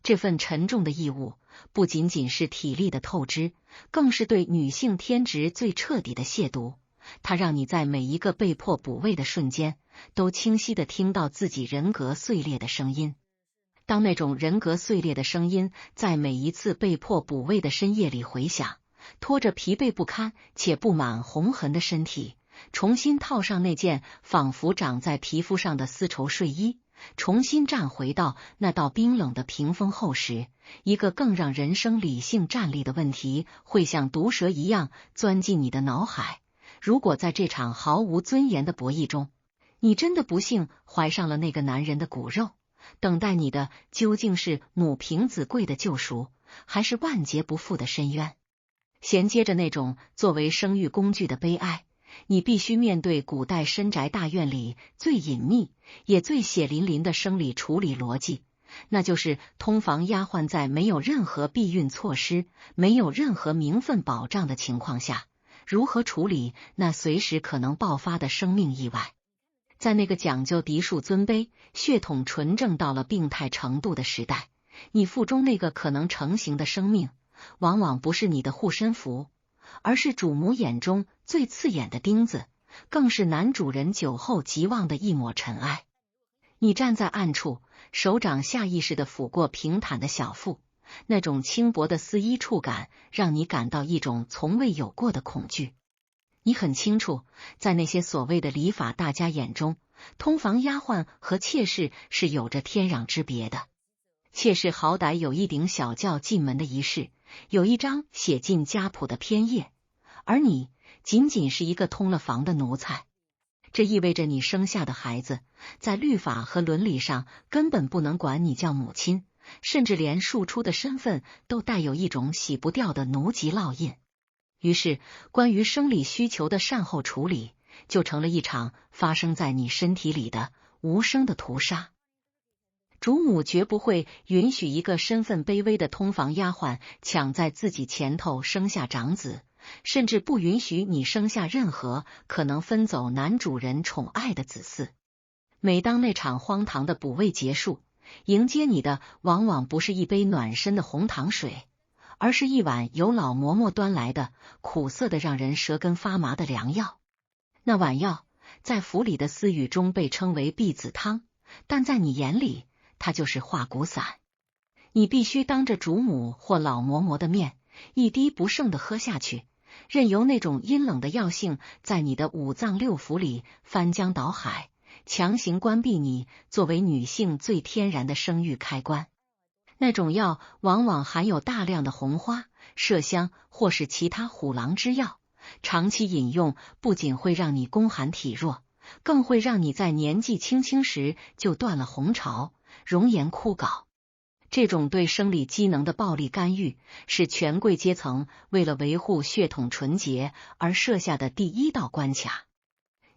这份沉重的义务，不仅仅是体力的透支，更是对女性天职最彻底的亵渎。它让你在每一个被迫补位的瞬间，都清晰地听到自己人格碎裂的声音。当那种人格碎裂的声音在每一次被迫补位的深夜里回响，拖着疲惫不堪且布满红痕的身体，重新套上那件仿佛长在皮肤上的丝绸睡衣，重新站回到那道冰冷的屏风后时，一个更让人生理性站立的问题会像毒蛇一样钻进你的脑海。如果在这场毫无尊严的博弈中，你真的不幸怀上了那个男人的骨肉，等待你的究竟是母凭子贵的救赎，还是万劫不复的深渊？衔接着那种作为生育工具的悲哀，你必须面对古代深宅大院里最隐秘也最血淋淋的生理处理逻辑，那就是通房丫鬟在没有任何避孕措施、没有任何名分保障的情况下，如何处理那随时可能爆发的生命意外。在那个讲究嫡庶尊卑、血统纯正到了病态程度的时代，你腹中那个可能成型的生命，往往不是你的护身符，而是主母眼中最刺眼的钉子，更是男主人酒后极忘的一抹尘埃。你站在暗处，手掌下意识地抚过平坦的小腹，那种轻薄的丝衣触感让你感到一种从未有过的恐惧。你很清楚，在那些所谓的礼法大家眼中，通房丫鬟和妾室是有着天壤之别的。妾室好歹有一顶小轿进门的仪式，有一张写进家谱的篇页，而你仅仅是一个通了房的奴才。这意味着你生下的孩子，在律法和伦理上根本不能管你叫母亲，甚至连庶出的身份都带有一种洗不掉的奴籍烙印。于是，关于生理需求的善后处理，就成了一场发生在你身体里的无声的屠杀。主母绝不会允许一个身份卑微的通房丫鬟抢在自己前头生下长子，甚至不允许你生下任何可能分走男主人宠爱的子嗣。每当那场荒唐的哺喂结束，迎接你的往往不是一杯暖身的红糖水，而是一碗由老嬷嬷端来的苦涩的让人舌根发麻的良药。那碗药在府里的私语中被称为避子汤，但在你眼里它就是化骨散。你必须当着主母或老嬷嬷的面，一滴不剩的喝下去，任由那种阴冷的药性在你的五脏六腑里翻江倒海，强行关闭你作为女性最天然的生育开关。那种药往往含有大量的红花、麝香或是其他虎狼之药，长期饮用不仅会让你宫寒体弱，更会让你在年纪轻轻时就断了红潮，容颜枯槁。这种对生理机能的暴力干预，是权贵阶层为了维护血统纯洁而设下的第一道关卡。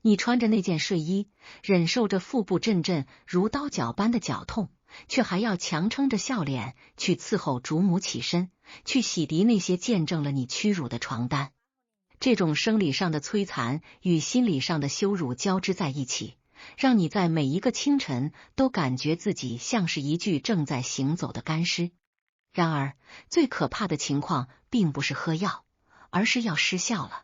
你穿着那件睡衣，忍受着腹部阵阵如刀绞般的绞痛，却还要强撑着笑脸去伺候主母起身，去洗涤那些见证了你屈辱的床单。这种生理上的摧残与心理上的羞辱交织在一起，让你在每一个清晨都感觉自己像是一具正在行走的干尸。然而，最可怕的情况并不是喝药，而是要失效了。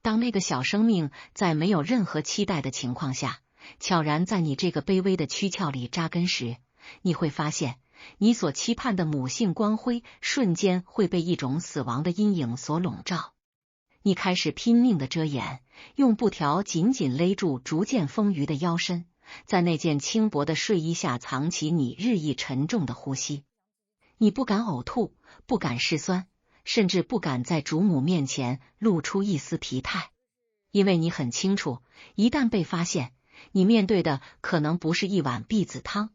当那个小生命在没有任何期待的情况下，悄然在你这个卑微的躯壳里扎根时，你会发现，你所期盼的母性光辉瞬间会被一种死亡的阴影所笼罩。你开始拼命的遮掩，用布条紧紧勒住逐渐丰腴的腰身，在那件轻薄的睡衣下藏起你日益沉重的呼吸。你不敢呕吐，不敢失酸，甚至不敢在主母面前露出一丝疲态，因为你很清楚，一旦被发现，你面对的可能不是一碗避子汤，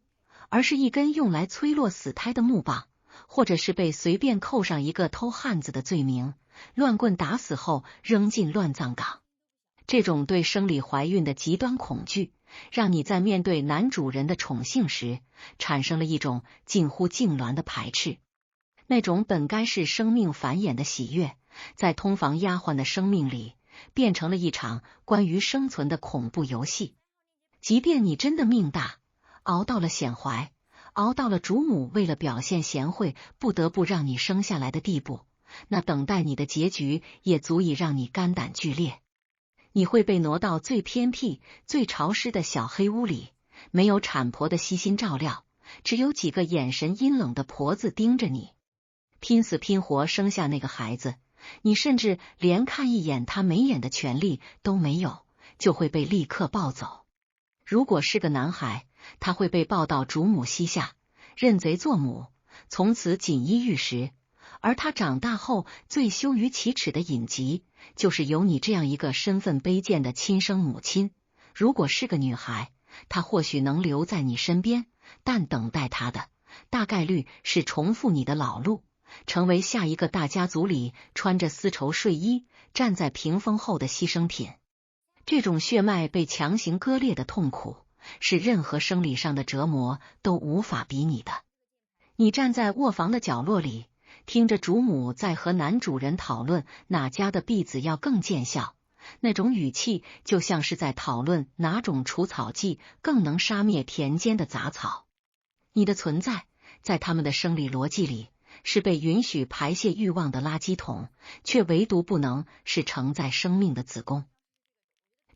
而是一根用来催落死胎的木棒，或者是被随便扣上一个偷汉子的罪名，乱棍打死后扔进乱葬岗。这种对生理怀孕的极端恐惧，让你在面对男主人的宠幸时，产生了一种近乎痉挛的排斥。那种本该是生命繁衍的喜悦，在通房丫鬟的生命里，变成了一场关于生存的恐怖游戏。即便你真的命大，熬到了显怀，熬到了主母为了表现贤惠不得不让你生下来的地步，那等待你的结局也足以让你肝胆俱裂。你会被挪到最偏僻、最潮湿的小黑屋里，没有产婆的悉心照料，只有几个眼神阴冷的婆子盯着你，拼死拼活生下那个孩子，你甚至连看一眼他眉眼的权利都没有，就会被立刻抱走。如果是个男孩，他会被抱到主母膝下，认贼作母，从此锦衣玉食。而他长大后最羞于启齿的隐疾，就是有你这样一个身份卑贱的亲生母亲。如果是个女孩，她或许能留在你身边，但等待她的大概率是重复你的老路，成为下一个大家族里穿着丝绸睡衣站在屏风后的牺牲品。这种血脉被强行割裂的痛苦，是任何生理上的折磨都无法比拟的。你站在卧房的角落里，听着主母在和男主人讨论哪家的婢子要更见效，那种语气就像是在讨论哪种除草剂更能杀灭田间的杂草。你的存在，在他们的生理逻辑里，是被允许排泄欲望的垃圾桶，却唯独不能是承载生命的子宫。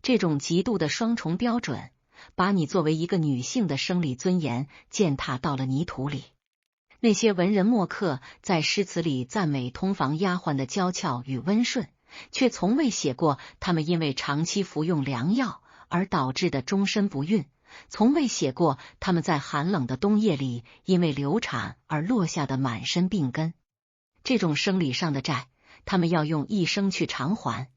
这种极度的双重标准，把你作为一个女性的生理尊严践踏到了泥土里。那些文人墨客在诗词里赞美通房丫鬟的娇俏与温顺，却从未写过他们因为长期服用良药而导致的终身不孕，从未写过他们在寒冷的冬夜里因为流产而落下的满身病根。这种生理上的债，他们要用一生去偿还，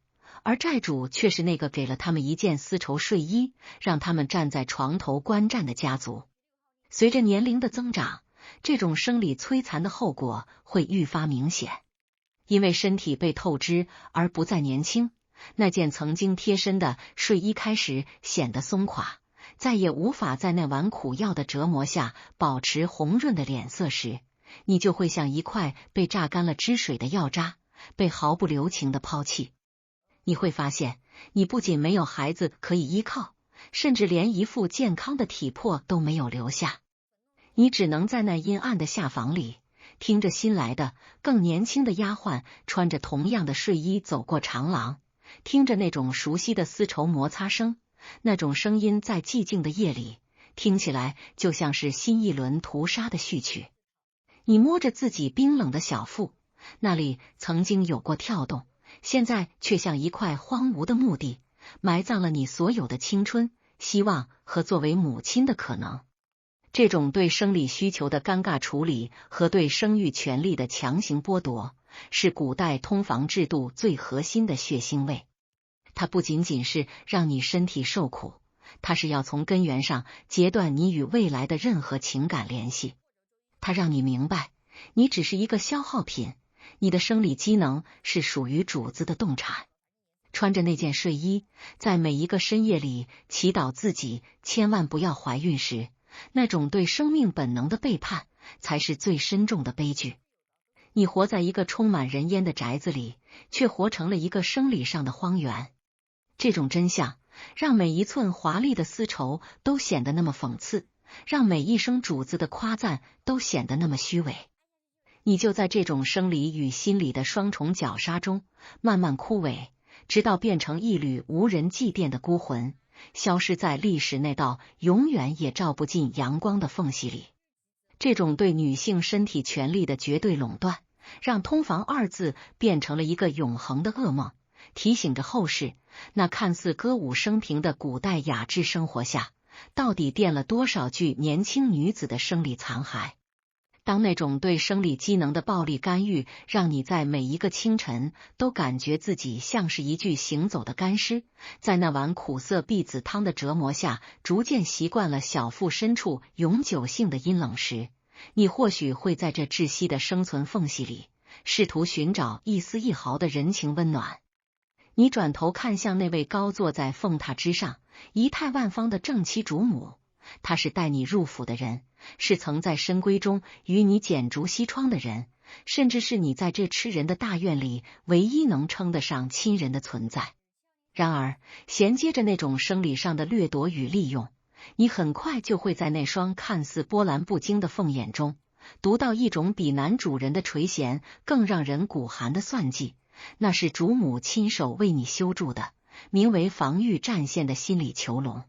而债主却是那个给了他们一件丝绸睡衣，让他们站在床头观战的家族。随着年龄的增长，这种生理摧残的后果会愈发明显。因为身体被透支而不再年轻，那件曾经贴身的睡衣开始显得松垮，再也无法在那碗苦药的折磨下保持红润的脸色时，你就会像一块被榨干了汁水的药渣，被毫不留情地抛弃。你会发现，你不仅没有孩子可以依靠，甚至连一副健康的体魄都没有留下。你只能在那阴暗的下房里，听着新来的、更年轻的丫鬟穿着同样的睡衣走过长廊，听着那种熟悉的丝绸摩擦声，那种声音在寂静的夜里听起来就像是新一轮屠杀的序曲。你摸着自己冰冷的小腹，那里曾经有过跳动，现在却像一块荒芜的墓地，埋葬了你所有的青春、希望和作为母亲的可能。这种对生理需求的尴尬处理和对生育权利的强行剥夺，是古代通房制度最核心的血腥味。它不仅仅是让你身体受苦，它是要从根源上截断你与未来的任何情感联系。它让你明白，你只是一个消耗品，你的生理机能是属于主子的动产。穿着那件睡衣，在每一个深夜里祈祷自己千万不要怀孕时，那种对生命本能的背叛，才是最深重的悲剧。你活在一个充满人烟的宅子里，却活成了一个生理上的荒原。这种真相，让每一寸华丽的丝绸都显得那么讽刺，让每一声主子的夸赞都显得那么虚伪。你就在这种生理与心理的双重绞杀中，慢慢枯萎，直到变成一缕无人祭奠的孤魂，消失在历史那道永远也照不进阳光的缝隙里。这种对女性身体权利的绝对垄断，让通房二字变成了一个永恒的噩梦，提醒着后世，那看似歌舞升平的古代雅致生活下，到底垫了多少具年轻女子的生理残骸。当那种对生理机能的暴力干预，让你在每一个清晨都感觉自己像是一具行走的干尸，在那碗苦涩碧子汤的折磨下，逐渐习惯了小腹深处永久性的阴冷时，你或许会在这窒息的生存缝隙里，试图寻找一丝一毫的人情温暖。你转头看向那位高坐在凤榻之上、仪态万方的正妻主母，她是带你入府的人，是曾在深闺中与你剪烛西窗的人，甚至是你在这吃人的大院里唯一能称得上亲人的存在。然而，衔接着那种生理上的掠夺与利用，你很快就会在那双看似波澜不惊的凤眼中，读到一种比男主人的垂涎更让人骨寒的算计，那是主母亲手为你修筑的，名为防御战线的心理囚笼。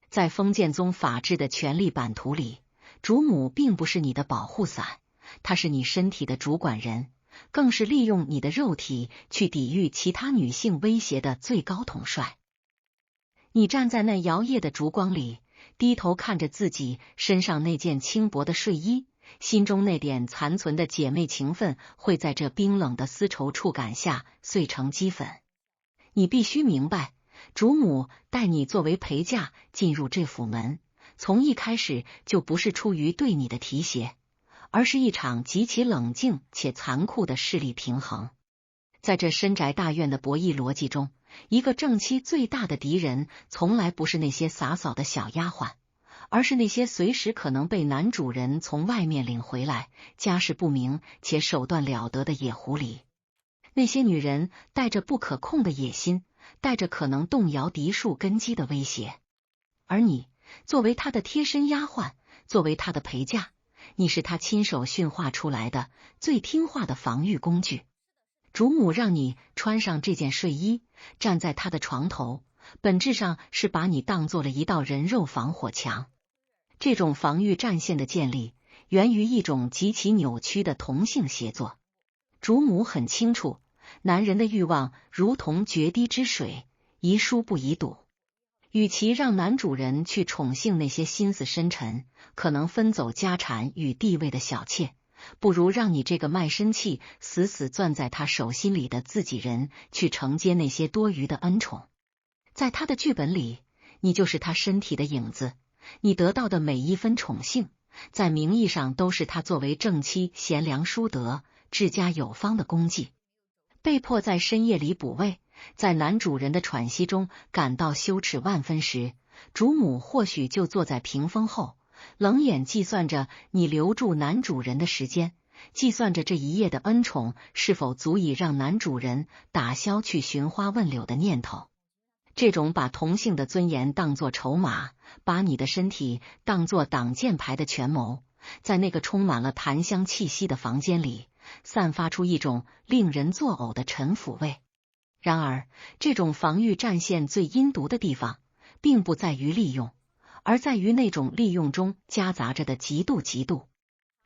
在封建宗法治的权力版图里，主母并不是你的保护伞，她是你身体的主管人，更是利用你的肉体去抵御其他女性威胁的最高统帅。你站在那摇曳的烛光里，低头看着自己身上那件轻薄的睡衣，心中那点残存的姐妹情分会在这冰冷的丝绸触感下碎成齑粉。你必须明白，主母带你作为陪嫁进入这府门，从一开始就不是出于对你的提携，而是一场极其冷静且残酷的势力平衡。在这深宅大院的博弈逻辑中，一个正妻最大的敌人从来不是那些洒扫的小丫鬟，而是那些随时可能被男主人从外面领回来、家世不明且手段了得的野狐狸。那些女人带着不可控的野心，带着可能动摇嫡庶根基的威胁，而你作为他的贴身丫鬟，作为他的陪嫁，你是他亲手驯化出来的最听话的防御工具。主母让你穿上这件睡衣，站在他的床头，本质上是把你当做了一道人肉防火墙。这种防御战线的建立，源于一种极其扭曲的同性协作。主母很清楚，男人的欲望如同决堤之水，宜疏不宜堵。与其让男主人去宠幸那些心思深沉、可能分走家产与地位的小妾，不如让你这个卖身契死死攥在他手心里的自己人去承接那些多余的恩宠。在他的剧本里，你就是他身体的影子，你得到的每一分宠幸，在名义上都是他作为正妻贤良淑德、治家有方的功绩。被迫在深夜里补位，在男主人的喘息中感到羞耻万分时，主母或许就坐在屏风后，冷眼计算着你留住男主人的时间，计算着这一夜的恩宠是否足以让男主人打消去寻花问柳的念头。这种把同性的尊严当作筹码，把你的身体当作挡箭牌的权谋，在那个充满了檀香气息的房间里，散发出一种令人作呕的陈腐味。然而，这种防御战线最阴毒的地方，并不在于利用，而在于那种利用中夹杂着的嫉妒。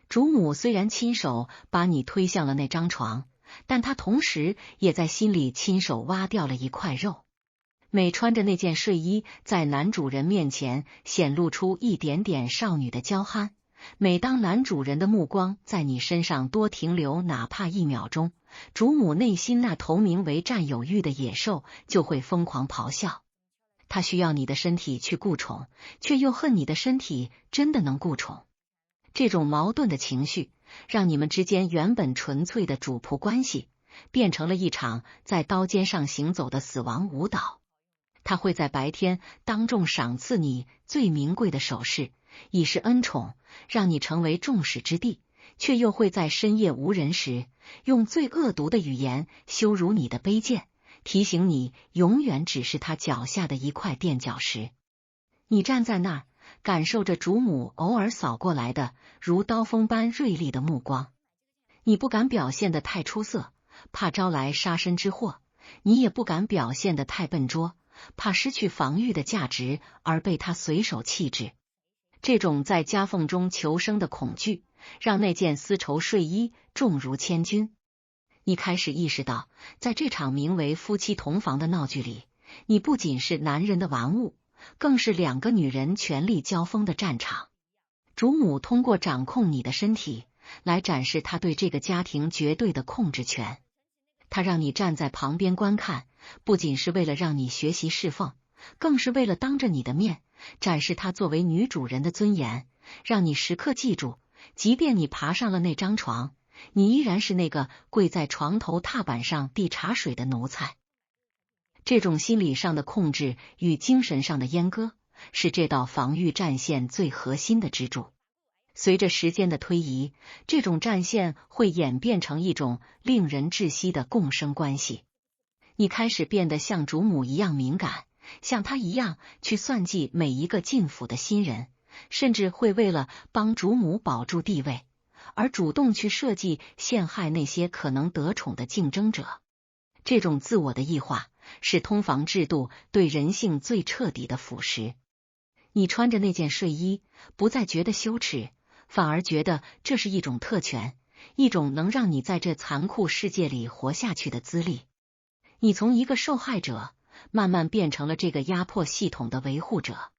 主母虽然亲手把你推向了那张床，但她同时也在心里亲手挖掉了一块肉。每穿着那件睡衣在男主人面前显露出一点点少女的娇憨，每当男主人的目光在你身上多停留哪怕1秒钟，主母内心那头名为占有欲的野兽就会疯狂咆哮。他需要你的身体去顾宠，却又恨你的身体真的能顾宠。这种矛盾的情绪，让你们之间原本纯粹的主仆关系，变成了一场在刀尖上行走的死亡舞蹈。他会在白天当众赏赐你最名贵的首饰，以示恩宠，让你成为众矢之的，却又会在深夜无人时，用最恶毒的语言羞辱你的卑贱，提醒你永远只是他脚下的一块垫脚石。你站在那儿，感受着主母偶尔扫过来的如刀锋般锐利的目光。你不敢表现得太出色，怕招来杀身之祸；你也不敢表现得太笨拙，怕失去防御的价值而被他随手弃置。这种在夹缝中求生的恐惧，让那件丝绸睡衣重如千钧。你开始意识到，在这场名为夫妻同房的闹剧里，你不仅是男人的玩物，更是2个女人权力交锋的战场。主母通过掌控你的身体，来展示她对这个家庭绝对的控制权。她让你站在旁边观看，不仅是为了让你学习侍奉，更是为了当着你的面展示她作为女主人的尊严，让你时刻记住，即便你爬上了那张床，你依然是那个跪在床头踏板上递茶水的奴才。这种心理上的控制与精神上的阉割，是这道防御战线最核心的支柱。随着时间的推移，这种战线会演变成一种令人窒息的共生关系。你开始变得像主母一样敏感，像她一样去算计每一个进府的新人，甚至会为了帮主母保住地位，而主动去设计陷害那些可能得宠的竞争者。这种自我的异化，是通房制度对人性最彻底的腐蚀。你穿着那件睡衣，不再觉得羞耻，反而觉得这是一种特权，一种能让你在这残酷世界里活下去的资历。你从一个受害者，慢慢变成了这个压迫系统的维护者。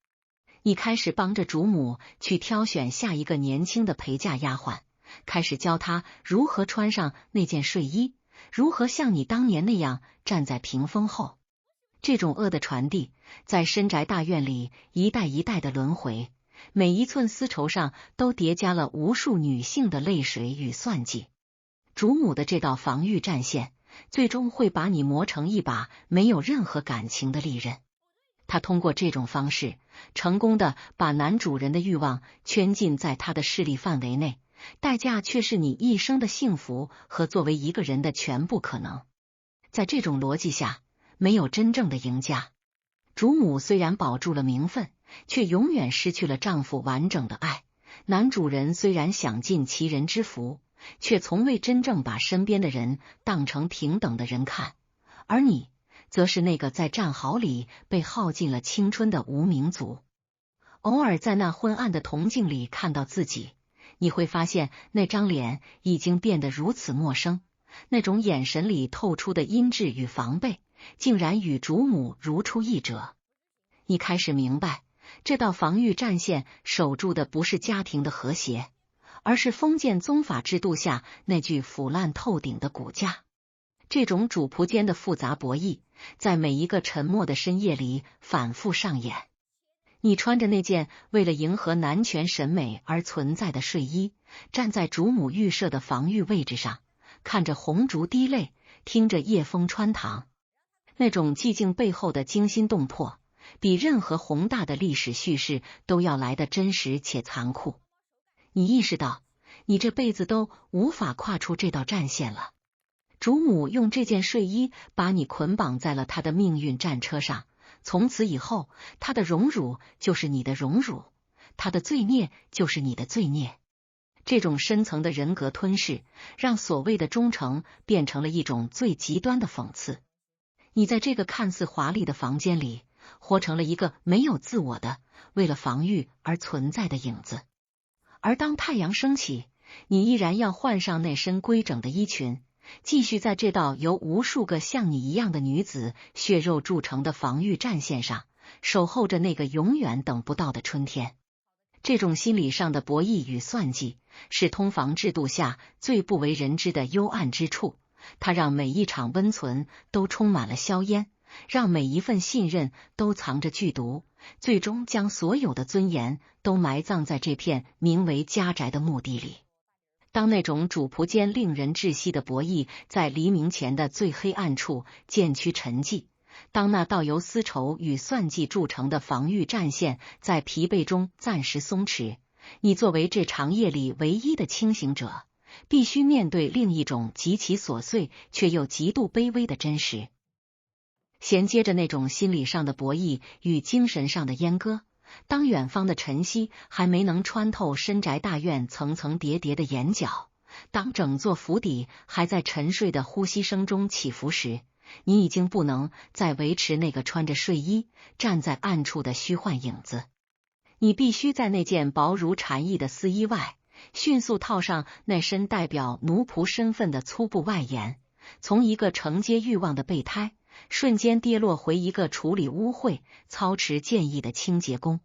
你开始帮着主母去挑选下一个年轻的陪嫁丫鬟，开始教她如何穿上那件睡衣，如何像你当年那样站在屏风后。这种恶的传递，在深宅大院里一代一代的轮回，每一寸丝绸上都叠加了无数女性的泪水与算计。主母的这道防御战线，最终会把你磨成一把没有任何感情的利刃。他通过这种方式，成功的把男主人的欲望圈禁在他的势力范围内，代价却是你一生的幸福和作为一个人的全部可能。在这种逻辑下，没有真正的赢家。主母虽然保住了名分，却永远失去了丈夫完整的爱。男主人虽然享尽其人之福，却从未真正把身边的人当成平等的人看。而你，则是那个在战壕里被耗尽了青春的无名族。偶尔在那昏暗的铜镜里看到自己，你会发现那张脸已经变得如此陌生，那种眼神里透出的阴鸷与防备，竟然与主母如出一辙。你开始明白，这道防御战线守住的不是家庭的和谐，而是封建宗法制度下那具腐烂透顶的骨架。这种主仆间的复杂博弈，在每一个沉默的深夜里反复上演。你穿着那件为了迎合男权审美而存在的睡衣，站在主母预设的防御位置上，看着红烛滴泪，听着夜风穿堂。那种寂静背后的惊心动魄，比任何宏大的历史叙事都要来得真实且残酷。你意识到，你这辈子都无法跨出这道战线了。主母用这件睡衣把你捆绑在了她的命运战车上，从此以后，她的荣辱就是你的荣辱，她的罪孽就是你的罪孽。这种深层的人格吞噬，让所谓的忠诚变成了一种最极端的讽刺。你在这个看似华丽的房间里，活成了一个没有自我的、为了防御而存在的影子。而当太阳升起，你依然要换上那身规整的衣裙，继续在这道由无数个像你一样的女子血肉铸成的防御战线上，守候着那个永远等不到的春天。这种心理上的博弈与算计，是通房制度下最不为人知的幽暗之处。它让每一场温存都充满了硝烟，让每一份信任都藏着剧毒，最终将所有的尊严都埋葬在这片名为家宅的墓地里。当那种主仆间令人窒息的博弈在黎明前的最黑暗处渐趋沉寂，当那道由丝绸与算计铸成的防御战线在疲惫中暂时松弛，你作为这长夜里唯一的清醒者，必须面对另一种极其琐碎却又极度卑微的真实。衔接着那种心理上的博弈与精神上的阉割，当远方的晨曦还没能穿透深宅大院层层叠叠的檐角，当整座府邸还在沉睡的呼吸声中起伏时，你已经不能再维持那个穿着睡衣站在暗处的虚幻影子。你必须在那件薄如蝉翼的丝衣外，迅速套上那身代表奴仆身份的粗布外沿，从一个承接欲望的备胎，瞬间跌落回一个处理污秽、操持剑艺的清洁工。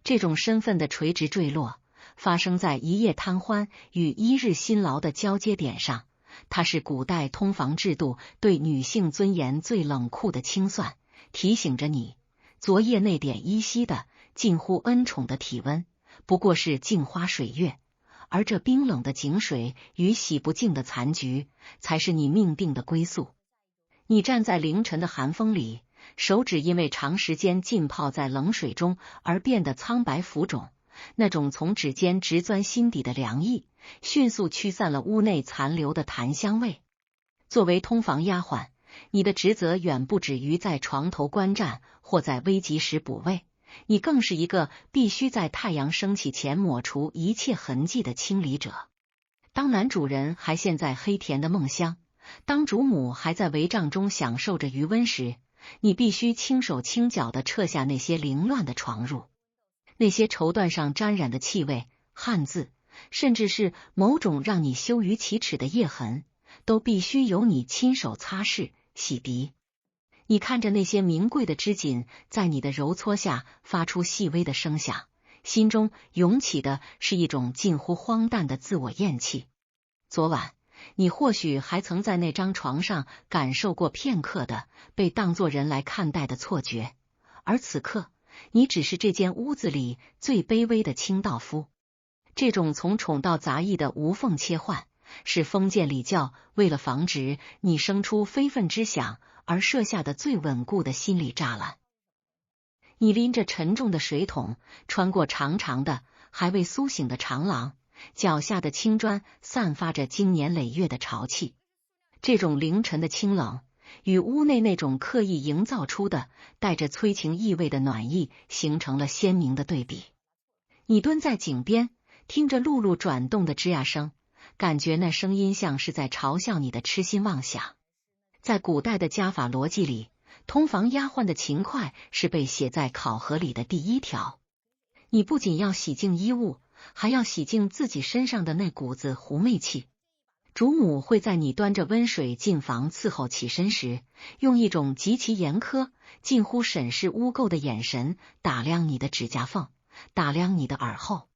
这种身份的垂直坠落，发生在一夜贪欢与一日辛劳的交接点上。它是古代通房制度对女性尊严最冷酷的清算，提醒着你，昨夜那点依稀的、近乎恩宠的体温，不过是镜花水月，而这冰冷的井水与洗不净的残局，才是你命定的归宿。你站在凌晨的寒风里，手指因为长时间浸泡在冷水中而变得苍白浮肿，那种从指尖直钻心底的凉意，迅速驱散了屋内残留的檀香味。作为通房丫鬟，你的职责远不止于在床头观战或在危急时补位，你更是一个必须在太阳升起前抹除一切痕迹的清理者。当男主人还陷在黑甜的梦乡，当主母还在帷帐中享受着余温时，你必须轻手轻脚地撤下那些凌乱的床褥，那些绸缎上沾染的气味、汗渍，甚至是某种让你羞于启齿的腋痕，都必须由你亲手擦拭、洗涤。你看着那些名贵的织锦在你的揉搓下发出细微的声响，心中涌起的是一种近乎荒诞的自我厌弃。昨晚，你或许还曾在那张床上感受过片刻的被当作人来看待的错觉，而此刻，你只是这间屋子里最卑微的清道夫。这种从宠到杂役的无缝切换，是封建礼教为了防止你生出非分之想而设下的最稳固的心理栅栏。你拎着沉重的水桶，穿过长长的还未苏醒的长廊，脚下的青砖散发着经年累月的潮气。这种凌晨的清冷，与屋内那种刻意营造出的带着催情意味的暖意形成了鲜明的对比。你蹲在井边，听着辘辘转动的吱呀声，感觉那声音像是在嘲笑你的痴心妄想。在古代的家法逻辑里，通房丫鬟的勤快是被写在考核里的第一条。你不仅要洗净衣物，还要洗净自己身上的那股子狐媚气。主母会在你端着温水进房伺候起身时，用一种极其严苛、近乎审视污垢的眼神打量你的指甲缝，打量你的耳后。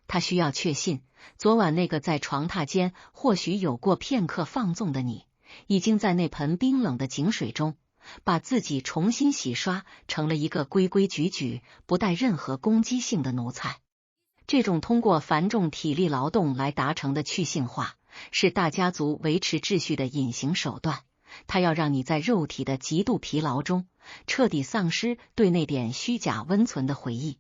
他需要确信，昨晚那个在床榻间或许有过片刻放纵的你，已经在那盆冰冷的井水中，把自己重新洗刷成了一个规规矩矩、不带任何攻击性的奴才。这种通过繁重体力劳动来达成的去性化，是大家族维持秩序的隐形手段，它要让你在肉体的极度疲劳中，彻底丧失对那点虚假温存的回忆。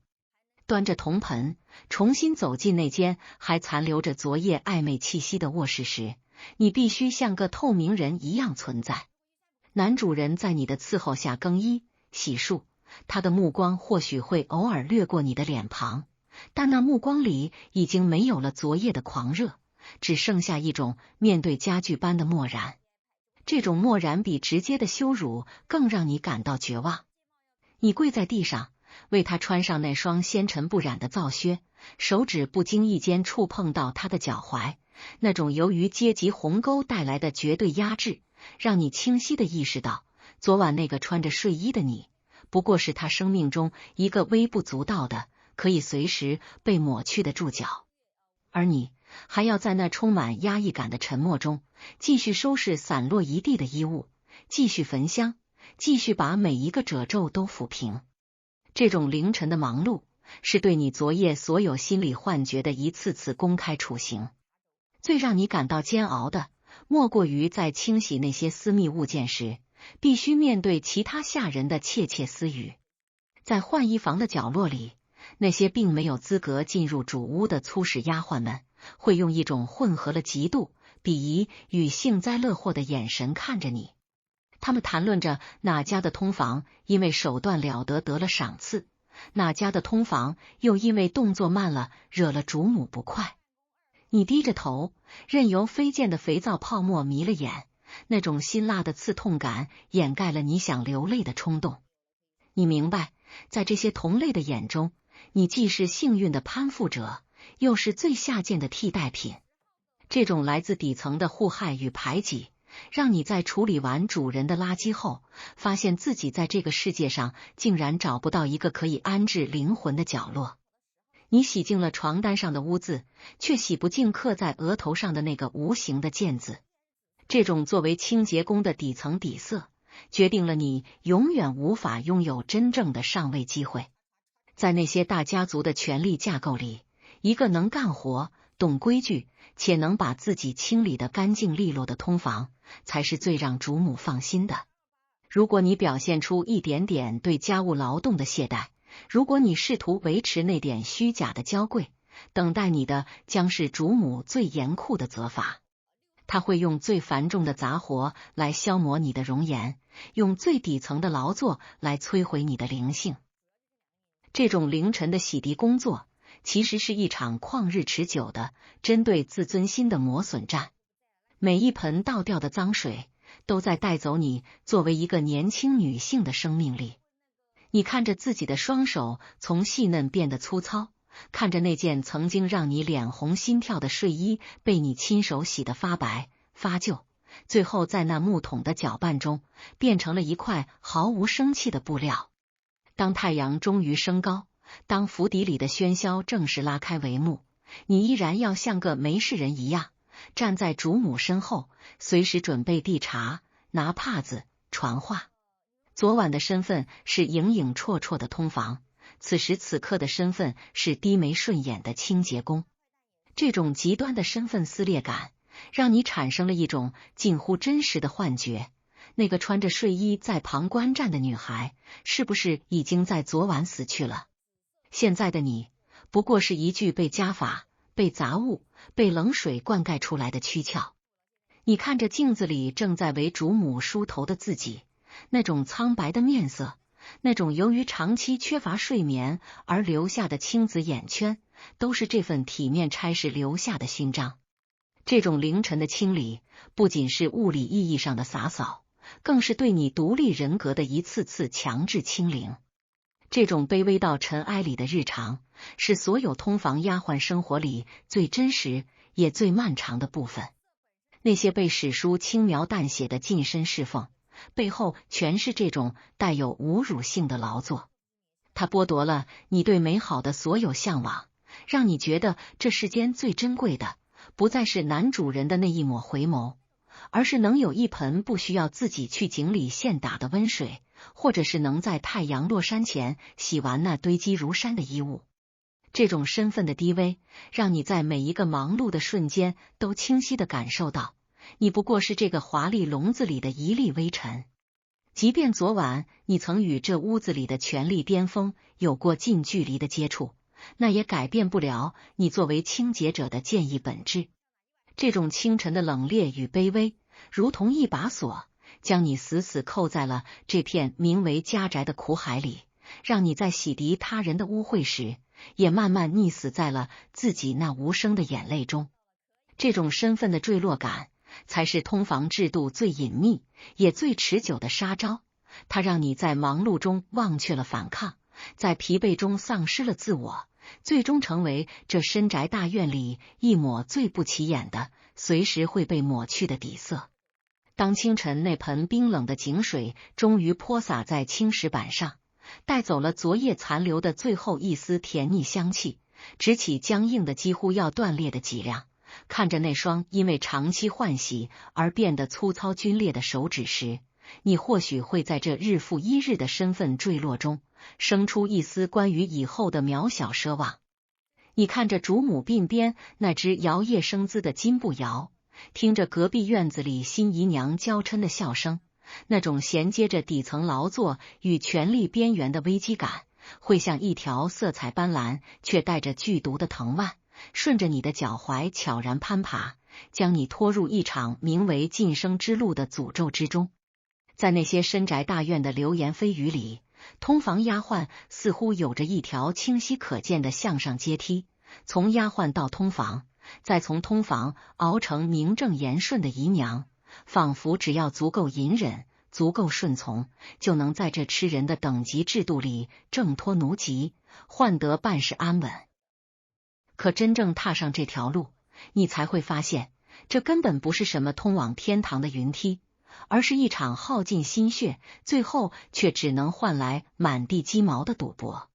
端着铜盆，重新走进那间还残留着昨夜暧昧气息的卧室时，你必须像个透明人一样存在。男主人在你的伺候下更衣、洗漱，他的目光或许会偶尔掠过你的脸庞，但那目光里已经没有了昨夜的狂热，只剩下一种面对家具般的漠然。这种漠然比直接的羞辱更让你感到绝望。你跪在地上，为他穿上那双纤尘不染的皂靴，手指不经意间触碰到他的脚踝，那种由于阶级鸿沟带来的绝对压制，让你清晰地意识到，昨晚那个穿着睡衣的你，不过是他生命中一个微不足道的、可以随时被抹去的注脚。而你还要在那充满压抑感的沉默中，继续收拾散落一地的衣物，继续焚香，继续把每一个褶皱都抚平。这种凌晨的忙碌，是对你昨夜所有心理幻觉的一次次公开处刑。最让你感到煎熬的，莫过于在清洗那些私密物件时，必须面对其他下人的窃窃私语。在换衣房的角落里，那些并没有资格进入主屋的粗使丫鬟们，会用一种混合了嫉妒、鄙夷与幸灾乐祸的眼神看着你。他们谈论着哪家的通房因为手段了得得了赏赐，哪家的通房又因为动作慢了惹了主母不快。你低着头，任由飞溅的肥皂泡沫迷了眼，那种辛辣的刺痛感掩盖了你想流泪的冲动。你明白，在这些同类的眼中，你既是幸运的攀附者，又是最下贱的替代品。这种来自底层的互害与排挤，让你在处理完主人的垃圾后，发现自己在这个世界上竟然找不到一个可以安置灵魂的角落。你洗净了床单上的污渍，却洗不净刻在额头上的那个无形的剑字。这种作为清洁工的底层底色，决定了你永远无法拥有真正的上位机会。在那些大家族的权力架构里，一个能干活、懂规矩，且能把自己清理得干净利落的通房，才是最让主母放心的。如果你表现出一点点对家务劳动的懈怠，如果你试图维持那点虚假的娇贵，等待你的将是主母最严酷的责罚。他会用最繁重的杂活来消磨你的容颜，用最底层的劳作来摧毁你的灵性。这种凌晨的洗涤工作，其实是一场旷日持久的针对自尊心的磨损战。每一盆倒掉的脏水，都在带走你作为一个年轻女性的生命力。你看着自己的双手从细嫩变得粗糙，看着那件曾经让你脸红心跳的睡衣被你亲手洗得发白发旧，最后在那木桶的搅拌中变成了一块毫无生气的布料。当太阳终于升高，当府邸里的喧嚣正式拉开帷幕，你依然要像个没事人一样站在主母身后，随时准备递茶、拿帕子、传话。昨晚的身份是影影绰绰的通房，此时此刻的身份是低眉顺眼的清洁工。这种极端的身份撕裂感，让你产生了一种近乎真实的幻觉。那个穿着睡衣在旁观战的女孩，是不是已经在昨晚死去了？现在的你，不过是一具被家法、被杂物、被冷水灌溉出来的躯壳。你看着镜子里正在为主母梳头的自己，那种苍白的面色，那种由于长期缺乏睡眠而留下的青紫眼圈，都是这份体面差事留下的勋章。这种凌晨的清理，不仅是物理意义上的洒扫，更是对你独立人格的一次次强制清零。这种卑微到尘埃里的日常，是所有通房丫鬟生活里最真实也最漫长的部分。那些被史书轻描淡写的近身侍奉，背后全是这种带有侮辱性的劳作。它剥夺了你对美好的所有向往，让你觉得这世间最珍贵的，不再是男主人的那一抹回眸，而是能有一盆不需要自己去井里现打的温水，或者是能在太阳落山前洗完那堆积如山的衣物。这种身份的低微，让你在每一个忙碌的瞬间都清晰地感受到，你不过是这个华丽笼子里的一粒微尘。即便昨晚你曾与这屋子里的权力巅峰有过近距离的接触，那也改变不了你作为清洁者的坚毅本质。这种清晨的冷冽与卑微，如同一把锁，将你死死扣在了这片名为家宅的苦海里，让你在洗涤他人的污秽时，也慢慢溺死在了自己那无声的眼泪中。这种身份的坠落感，才是通房制度最隐秘也最持久的杀招。它让你在忙碌中忘却了反抗，在疲惫中丧失了自我，最终成为这深宅大院里一抹最不起眼的，随时会被抹去的底色。当清晨那盆冰冷的井水终于泼洒在青石板上，带走了昨夜残留的最后一丝甜腻香气，直起僵硬的几乎要断裂的脊梁，看着那双因为长期换洗而变得粗糙皲裂的手指时，你或许会在这日复一日的身份坠落中生出一丝关于以后的渺小奢望。你看着主母鬓边那只摇曳生姿的金步摇，听着隔壁院子里新姨娘娇嗔的笑声，那种衔接着底层劳作与权力边缘的危机感，会像一条色彩斑斓却带着剧毒的藤蔓，顺着你的脚踝悄然攀爬，将你拖入一场名为晋升之路的诅咒之中。在那些深宅大院的流言蜚语里，通房丫鬟似乎有着一条清晰可见的向上阶梯，从丫鬟到通房，再从通房熬成名正言顺的姨娘，仿佛只要足够隐忍，足够顺从，就能在这吃人的等级制度里挣脱奴籍，换得半世安稳。可真正踏上这条路，你才会发现，这根本不是什么通往天堂的云梯，而是一场耗尽心血，最后却只能换来满地鸡毛的赌博。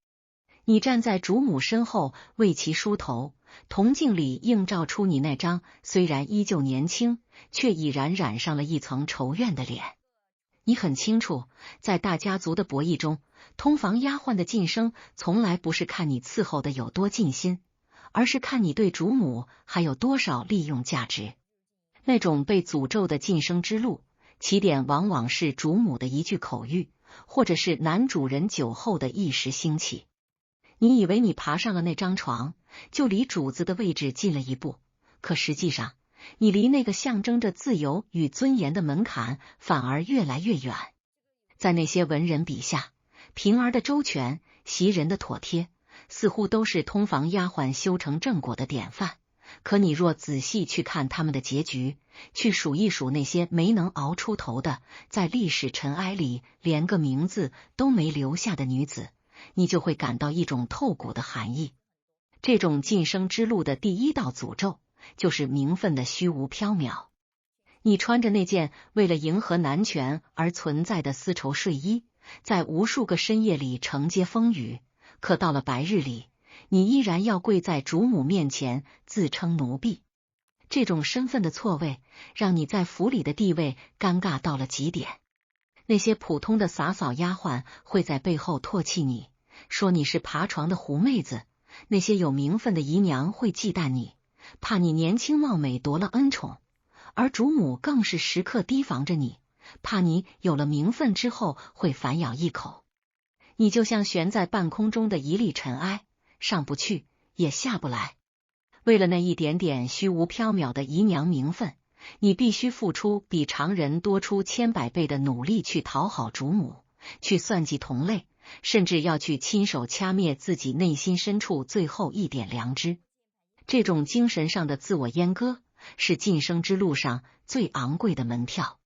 你站在主母身后为其梳头，铜镜里映照出你那张虽然依旧年轻，却已然染上了一层愁怨的脸。你很清楚，在大家族的博弈中，通房丫鬟的晋升从来不是看你伺候的有多尽心，而是看你对主母还有多少利用价值。那种被诅咒的晋升之路，起点往往是主母的一句口谕，或者是男主人酒后的一时兴起。你以为你爬上了那张床，就离主子的位置近了一步，可实际上，你离那个象征着自由与尊严的门槛反而越来越远。在那些文人笔下，平儿的周全，袭人的妥帖，似乎都是通房丫鬟修成正果的典范。可你若仔细去看他们的结局，去数一数那些没能熬出头的，在历史尘埃里连个名字都没留下的女子，你就会感到一种透骨的寒意。这种晋升之路的第一道诅咒，就是名分的虚无缥缈。你穿着那件为了迎合男权而存在的丝绸睡衣，在无数个深夜里承接风雨，可到了白日里，你依然要跪在主母面前自称奴婢。这种身份的错位，让你在府里的地位尴尬到了极点。那些普通的洒扫丫鬟会在背后唾弃你，说你是爬床的狐妹子；那些有名分的姨娘会忌惮你，怕你年轻貌美夺了恩宠；而主母更是时刻提防着你，怕你有了名分之后会反咬一口。你就像悬在半空中的一粒尘埃，上不去也下不来。为了那一点点虚无缥缈的姨娘名分，你必须付出比常人多出千百倍的努力去讨好主母，去算计同类，甚至要去亲手掐灭自己内心深处最后一点良知。这种精神上的自我阉割，是晋升之路上最昂贵的门票。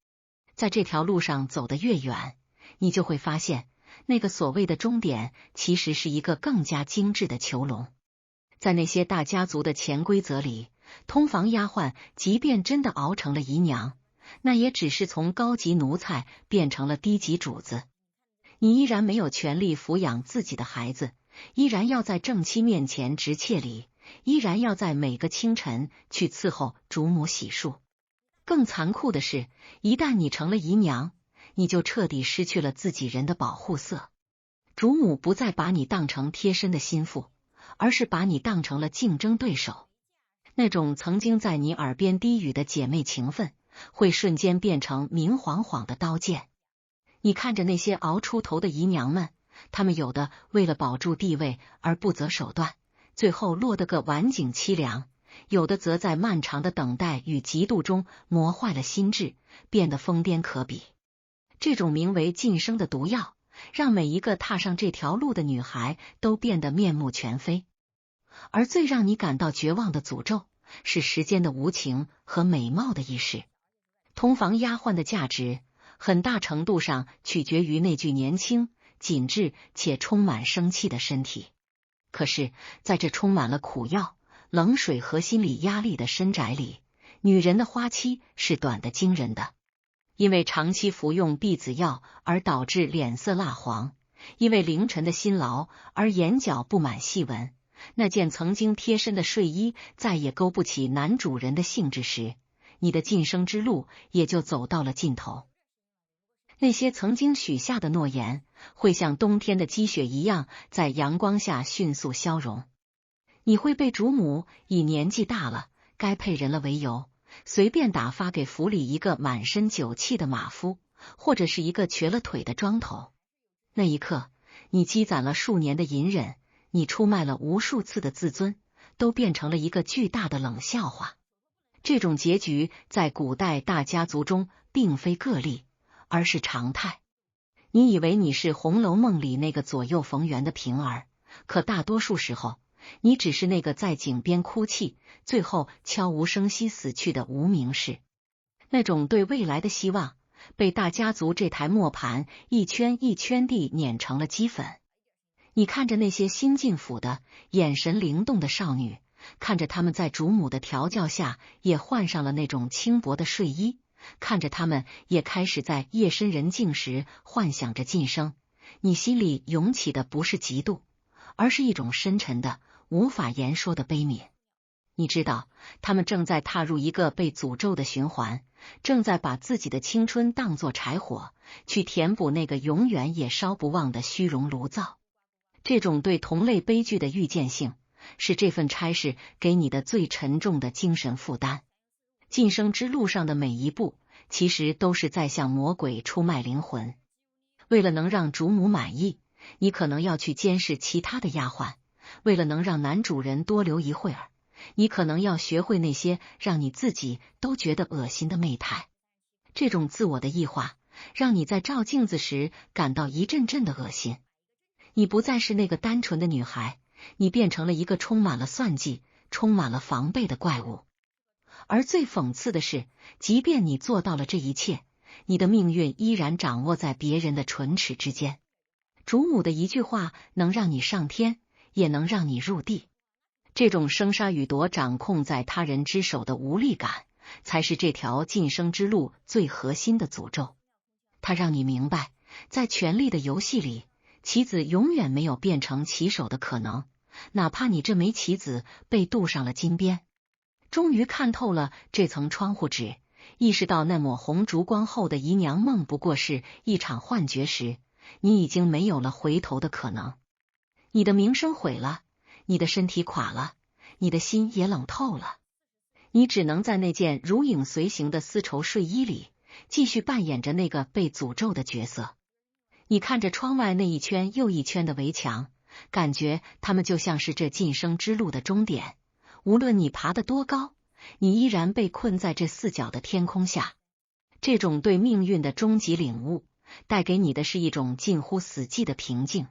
在这条路上走得越远，你就会发现，那个所谓的终点其实是一个更加精致的囚笼。在那些大家族的潜规则里，通房丫鬟即便真的熬成了姨娘，那也只是从高级奴才变成了低级主子。你依然没有权利抚养自己的孩子，依然要在正妻面前执妾礼，依然要在每个清晨去伺候主母洗漱。更残酷的是，一旦你成了姨娘，你就彻底失去了自己人的保护色。主母不再把你当成贴身的心腹，而是把你当成了竞争对手。那种曾经在你耳边低语的姐妹情分，会瞬间变成明晃晃的刀剑。你看着那些熬出头的姨娘们，她们有的为了保住地位而不择手段，最后落得个晚景凄凉；有的则在漫长的等待与嫉妒中磨坏了心智，变得疯癫可比。这种名为晋升的毒药，让每一个踏上这条路的女孩都变得面目全非。而最让你感到绝望的诅咒，是时间的无情和美貌的易逝。通房丫鬟的价值，很大程度上取决于那具年轻、紧致且充满生气的身体。可是，在这充满了苦药、冷水和心理压力的深宅里，女人的花期是短得惊人的。因为长期服用避子药而导致脸色蜡黄，因为凌晨的辛劳而眼角布满细纹，那件曾经贴身的睡衣再也勾不起男主人的兴致时，你的晋升之路也就走到了尽头。那些曾经许下的诺言，会像冬天的积雪一样在阳光下迅速消融。你会被主母以年纪大了，该配人了为由，随便打发给府里一个满身酒气的马夫，或者是一个瘸了腿的庄头。那一刻，你积攒了数年的隐忍，你出卖了无数次的自尊，都变成了一个巨大的冷笑话。这种结局在古代大家族中并非个例，而是常态。你以为你是《红楼梦》里那个左右逢源的平儿，可大多数时候，你只是那个在井边哭泣，最后悄无声息死去的无名氏。那种对未来的希望，被大家族这台磨盘一圈一圈地碾成了齑粉。你看着那些新进府的、眼神灵动的少女，看着她们在主母的调教下也换上了那种轻薄的睡衣，看着她们也开始在夜深人静时幻想着晋升，你心里涌起的不是嫉妒，而是一种深沉的、无法言说的悲悯。你知道，他们正在踏入一个被诅咒的循环，正在把自己的青春当作柴火，去填补那个永远也烧不旺的虚荣炉灶。这种对同类悲剧的预见性，是这份差事给你的最沉重的精神负担。晋升之路上的每一步，其实都是在向魔鬼出卖灵魂。为了能让主母满意，你可能要去监视其他的丫鬟；为了能让男主人多留一会儿，你可能要学会那些让你自己都觉得恶心的媚态。这种自我的异化，让你在照镜子时感到一阵阵的恶心。你不再是那个单纯的女孩，你变成了一个充满了算计、充满了防备的怪物。而最讽刺的是，即便你做到了这一切，你的命运依然掌握在别人的唇齿之间。主母的一句话能让你上天，也能让你入地。这种生杀予夺掌控在他人之手的无力感，才是这条晋升之路最核心的诅咒。它让你明白，在权力的游戏里，棋子永远没有变成棋手的可能，哪怕你这枚棋子被镀上了金边。终于看透了这层窗户纸，意识到那抹红烛光后的姨娘梦不过是一场幻觉时，你已经没有了回头的可能。你的名声毁了，你的身体垮了，你的心也冷透了。你只能在那件如影随形的丝绸睡衣里，继续扮演着那个被诅咒的角色。你看着窗外那一圈又一圈的围墙，感觉它们就像是这晋升之路的终点。无论你爬得多高，你依然被困在这四角的天空下。这种对命运的终极领悟，带给你的是一种近乎死寂的平静。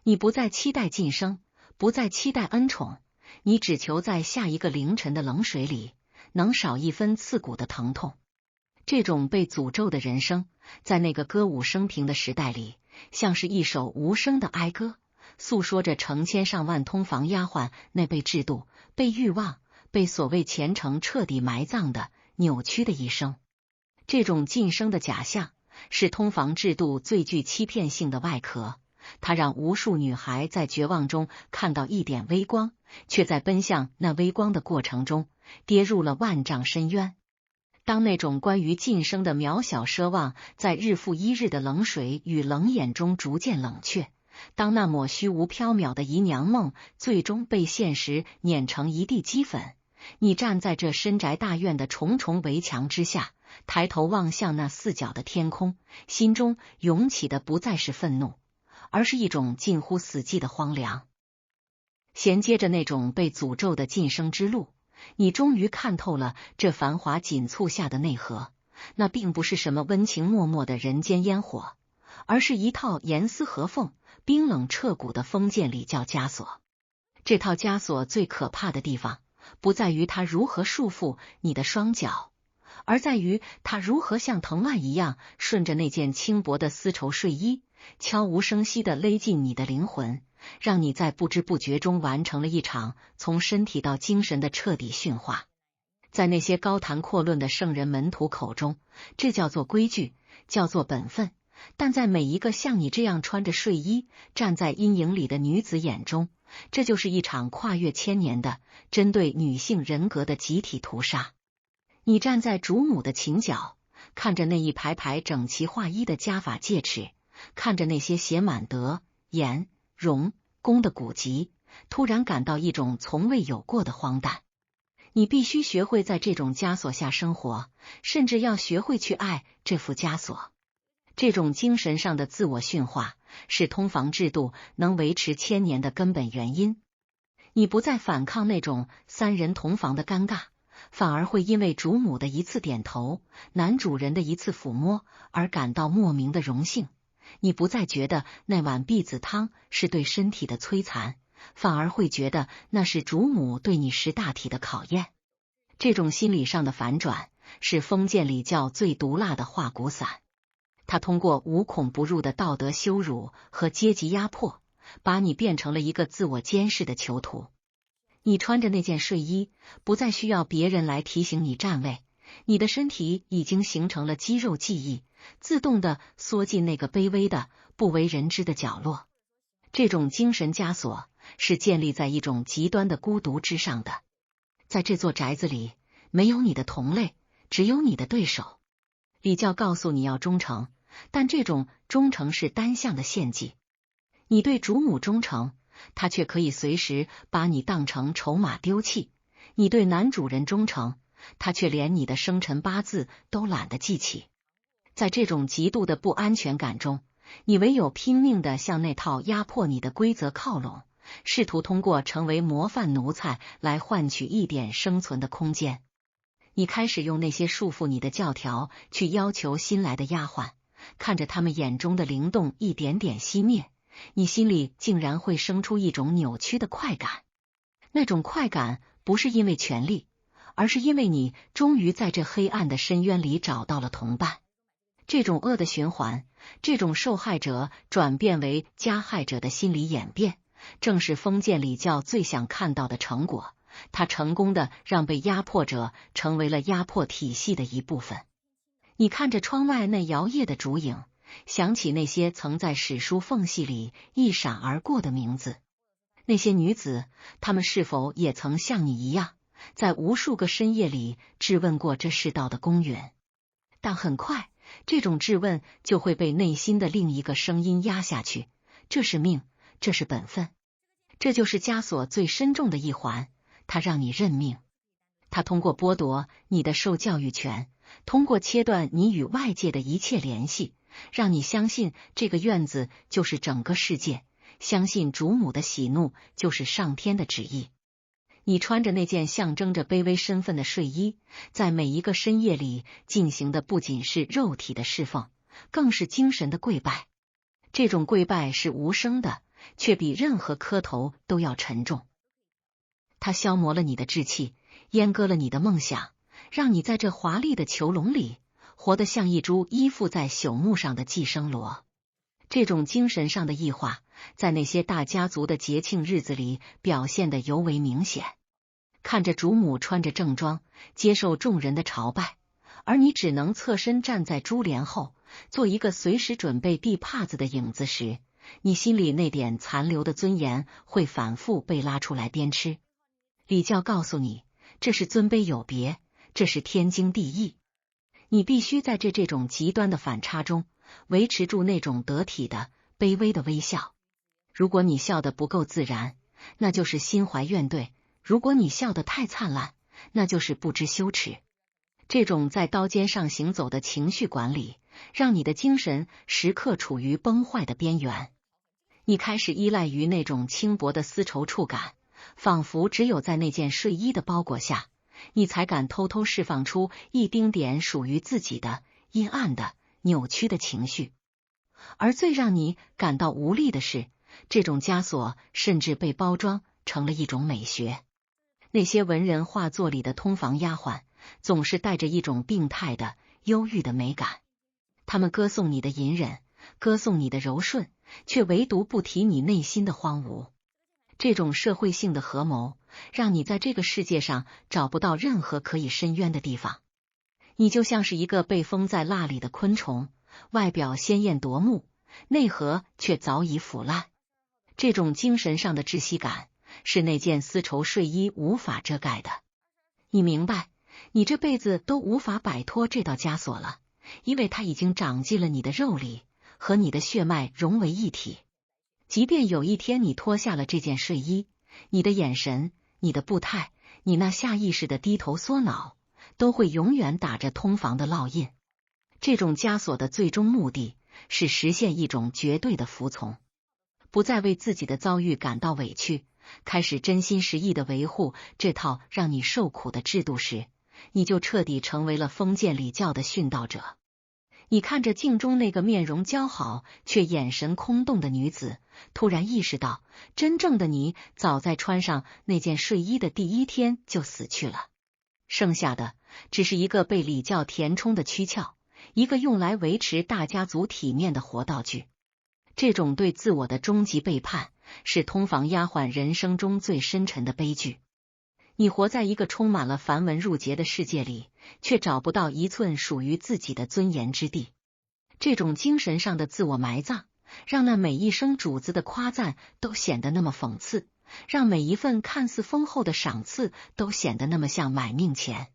你不再期待晋升，不再期待恩宠，你只求在下一个凌晨的冷水里，能少一分刺骨的疼痛。这种被诅咒的人生，在那个歌舞升平的时代里，像是一首无声的哀歌，诉说着成千上万通房丫鬟那被制度、被欲望、被所谓虔诚彻底埋葬的扭曲的一生。这种晋升的假象，是通房制度最具欺骗性的外壳，它让无数女孩在绝望中看到一点微光，却在奔向那微光的过程中，跌入了万丈深渊。当那种关于晋升的渺小奢望在日复一日的冷水与冷眼中逐渐冷却，当那抹虚无缥缈的姨娘梦最终被现实碾成一地齑粉，你站在这深宅大院的重重围墙之下，抬头望向那四角的天空，心中涌起的不再是愤怒，而是一种近乎死寂的荒凉。衔接着那种被诅咒的晋升之路，你终于看透了这繁华锦簇下的内核，那并不是什么温情脉脉的人间烟火，而是一套严丝合缝、冰冷彻骨的封建礼教枷锁。这套枷锁最可怕的地方，不在于它如何束缚你的双脚，而在于它如何像藤蔓一样，顺着那件轻薄的丝绸睡衣，悄无声息地勒进你的灵魂，让你在不知不觉中完成了一场从身体到精神的彻底驯化。在那些高谈阔论的圣人门徒口中，这叫做规矩，叫做本分，但在每一个像你这样穿着睡衣站在阴影里的女子眼中，这就是一场跨越千年的针对女性人格的集体屠杀。你站在主母的琴脚，看着那一排排整齐划一的加法戒尺，看着那些写满德、颜、容、功的古籍，突然感到一种从未有过的荒诞。你必须学会在这种枷锁下生活，甚至要学会去爱这副枷锁。这种精神上的自我驯化，是通房制度能维持千年的根本原因。你不再反抗那种三人同房的尴尬，反而会因为主母的一次点头，男主人的一次抚摸而感到莫名的荣幸。你不再觉得那碗避子汤是对身体的摧残，反而会觉得那是主母对你识大体的考验。这种心理上的反转，是封建礼教最毒辣的化骨散。它通过无孔不入的道德羞辱和阶级压迫，把你变成了一个自我监视的囚徒。你穿着那件睡衣，不再需要别人来提醒你站位，你的身体已经形成了肌肉记忆，自动地缩进那个卑微的、不为人知的角落。这种精神枷锁是建立在一种极端的孤独之上的。在这座宅子里，没有你的同类，只有你的对手。礼教告诉你要忠诚，但这种忠诚是单向的献祭。你对主母忠诚，他却可以随时把你当成筹码丢弃；你对男主人忠诚，他却连你的生辰八字都懒得记起。在这种极度的不安全感中，你唯有拼命地向那套压迫你的规则靠拢，试图通过成为模范奴才来换取一点生存的空间。你开始用那些束缚你的教条去要求新来的丫鬟，看着他们眼中的灵动一点点熄灭，你心里竟然会生出一种扭曲的快感。那种快感不是因为权力，而是因为你终于在这黑暗的深渊里找到了同伴。这种恶的循环，这种受害者转变为加害者的心理演变，正是封建礼教最想看到的成果。它成功的让被压迫者成为了压迫体系的一部分。你看着窗外那摇曳的烛影，想起那些曾在史书缝隙里一闪而过的名字。那些女子，她们是否也曾像你一样，在无数个深夜里质问过这世道的公允？但很快，这种质问就会被内心的另一个声音压下去，这是命，这是本分。这就是枷锁最深重的一环，它让你认命。它通过剥夺你的受教育权，通过切断你与外界的一切联系，让你相信这个院子就是整个世界，相信主母的喜怒就是上天的旨意。你穿着那件象征着卑微身份的睡衣，在每一个深夜里进行的不仅是肉体的侍奉，更是精神的跪拜。这种跪拜是无声的，却比任何磕头都要沉重。它消磨了你的志气，阉割了你的梦想，让你在这华丽的囚笼里活得像一株依附在朽木上的寄生螺。这种精神上的异化，在那些大家族的节庆日子里表现得尤为明显。看着主母穿着正装，接受众人的朝拜，而你只能侧身站在珠帘后，做一个随时准备递帕子的影子时，你心里那点残留的尊严会反复被拉出来鞭笞。礼教告诉你，这是尊卑有别，这是天经地义。你必须在这种极端的反差中，维持住那种得体的、卑微的微笑。如果你笑得不够自然，那就是心怀怨怼；如果你笑得太灿烂，那就是不知羞耻。这种在刀尖上行走的情绪管理，让你的精神时刻处于崩坏的边缘。你开始依赖于那种轻薄的丝绸触感，仿佛只有在那件睡衣的包裹下，你才敢偷偷释放出一丁点属于自己的阴暗的、扭曲的情绪。而最让你感到无力的是，这种枷锁甚至被包装成了一种美学。那些文人画作里的通房丫鬟，总是带着一种病态的、忧郁的美感。他们歌颂你的隐忍，歌颂你的柔顺，却唯独不提你内心的荒芜。这种社会性的合谋，让你在这个世界上找不到任何可以伸冤的地方。你就像是一个被封在蜡里的昆虫，外表鲜艳夺目，内核却早已腐烂。这种精神上的窒息感，是那件丝绸睡衣无法遮盖的。你明白，你这辈子都无法摆脱这道枷锁了，因为它已经长进了你的肉里，和你的血脉融为一体。即便有一天你脱下了这件睡衣，你的眼神、你的步态、你那下意识的低头缩脑，都会永远打着通房的烙印。这种枷锁的最终目的是实现一种绝对的服从，不再为自己的遭遇感到委屈，开始真心实意的维护这套让你受苦的制度时，你就彻底成为了封建礼教的殉道者。你看着镜中那个面容姣好却眼神空洞的女子，突然意识到，真正的你早在穿上那件睡衣的第一天就死去了，剩下的只是一个被礼教填充的躯壳，一个用来维持大家族体面的活道具。这种对自我的终极背叛，是通房丫鬟人生中最深沉的悲剧。你活在一个充满了繁文缛节的世界里，却找不到一寸属于自己的尊严之地。这种精神上的自我埋葬，让那每一声主子的夸赞都显得那么讽刺，让每一份看似丰厚的赏赐都显得那么像买命钱。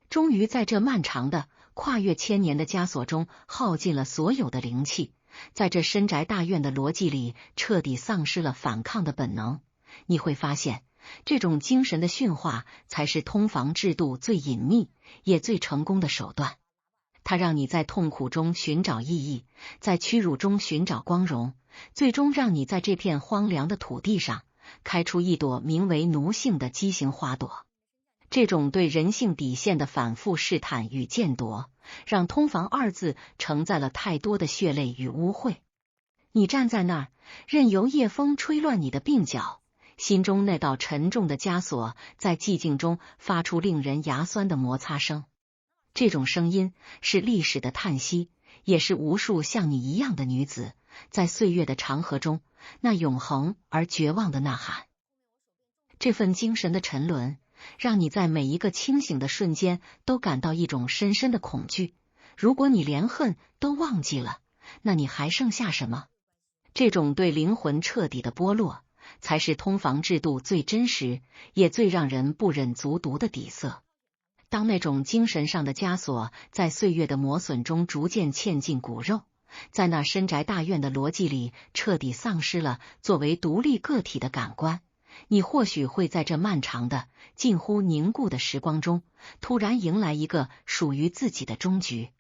终于在这漫长的、跨越千年的枷锁中耗尽了所有的灵气，在这深宅大院的逻辑里彻底丧失了反抗的本能。你会发现，这种精神的驯化才是通房制度最隐秘也最成功的手段。它让你在痛苦中寻找意义，在屈辱中寻找光荣，最终让你在这片荒凉的土地上开出一朵名为奴性的畸形花朵。这种对人性底线的反复试探与剑夺，让通房二字承载了太多的血泪与污秽。你站在那儿，任由夜风吹乱你的鬓角，心中那道沉重的枷锁在寂静中发出令人牙酸的摩擦声。这种声音是历史的叹息，也是无数像你一样的女子在岁月的长河中那永恒而绝望的呐喊。这份精神的沉沦，让你在每一个清醒的瞬间都感到一种深深的恐惧。如果你连恨都忘记了，那你还剩下什么？这种对灵魂彻底的剥落，才是通房制度最真实也最让人不忍卒读的底色。当那种精神上的枷锁在岁月的磨损中逐渐嵌进骨肉，在那深宅大院的逻辑里彻底丧失了作为独立个体的感官，你或许会在这漫长的近乎凝固的时光中，突然迎来一个属于自己的终局。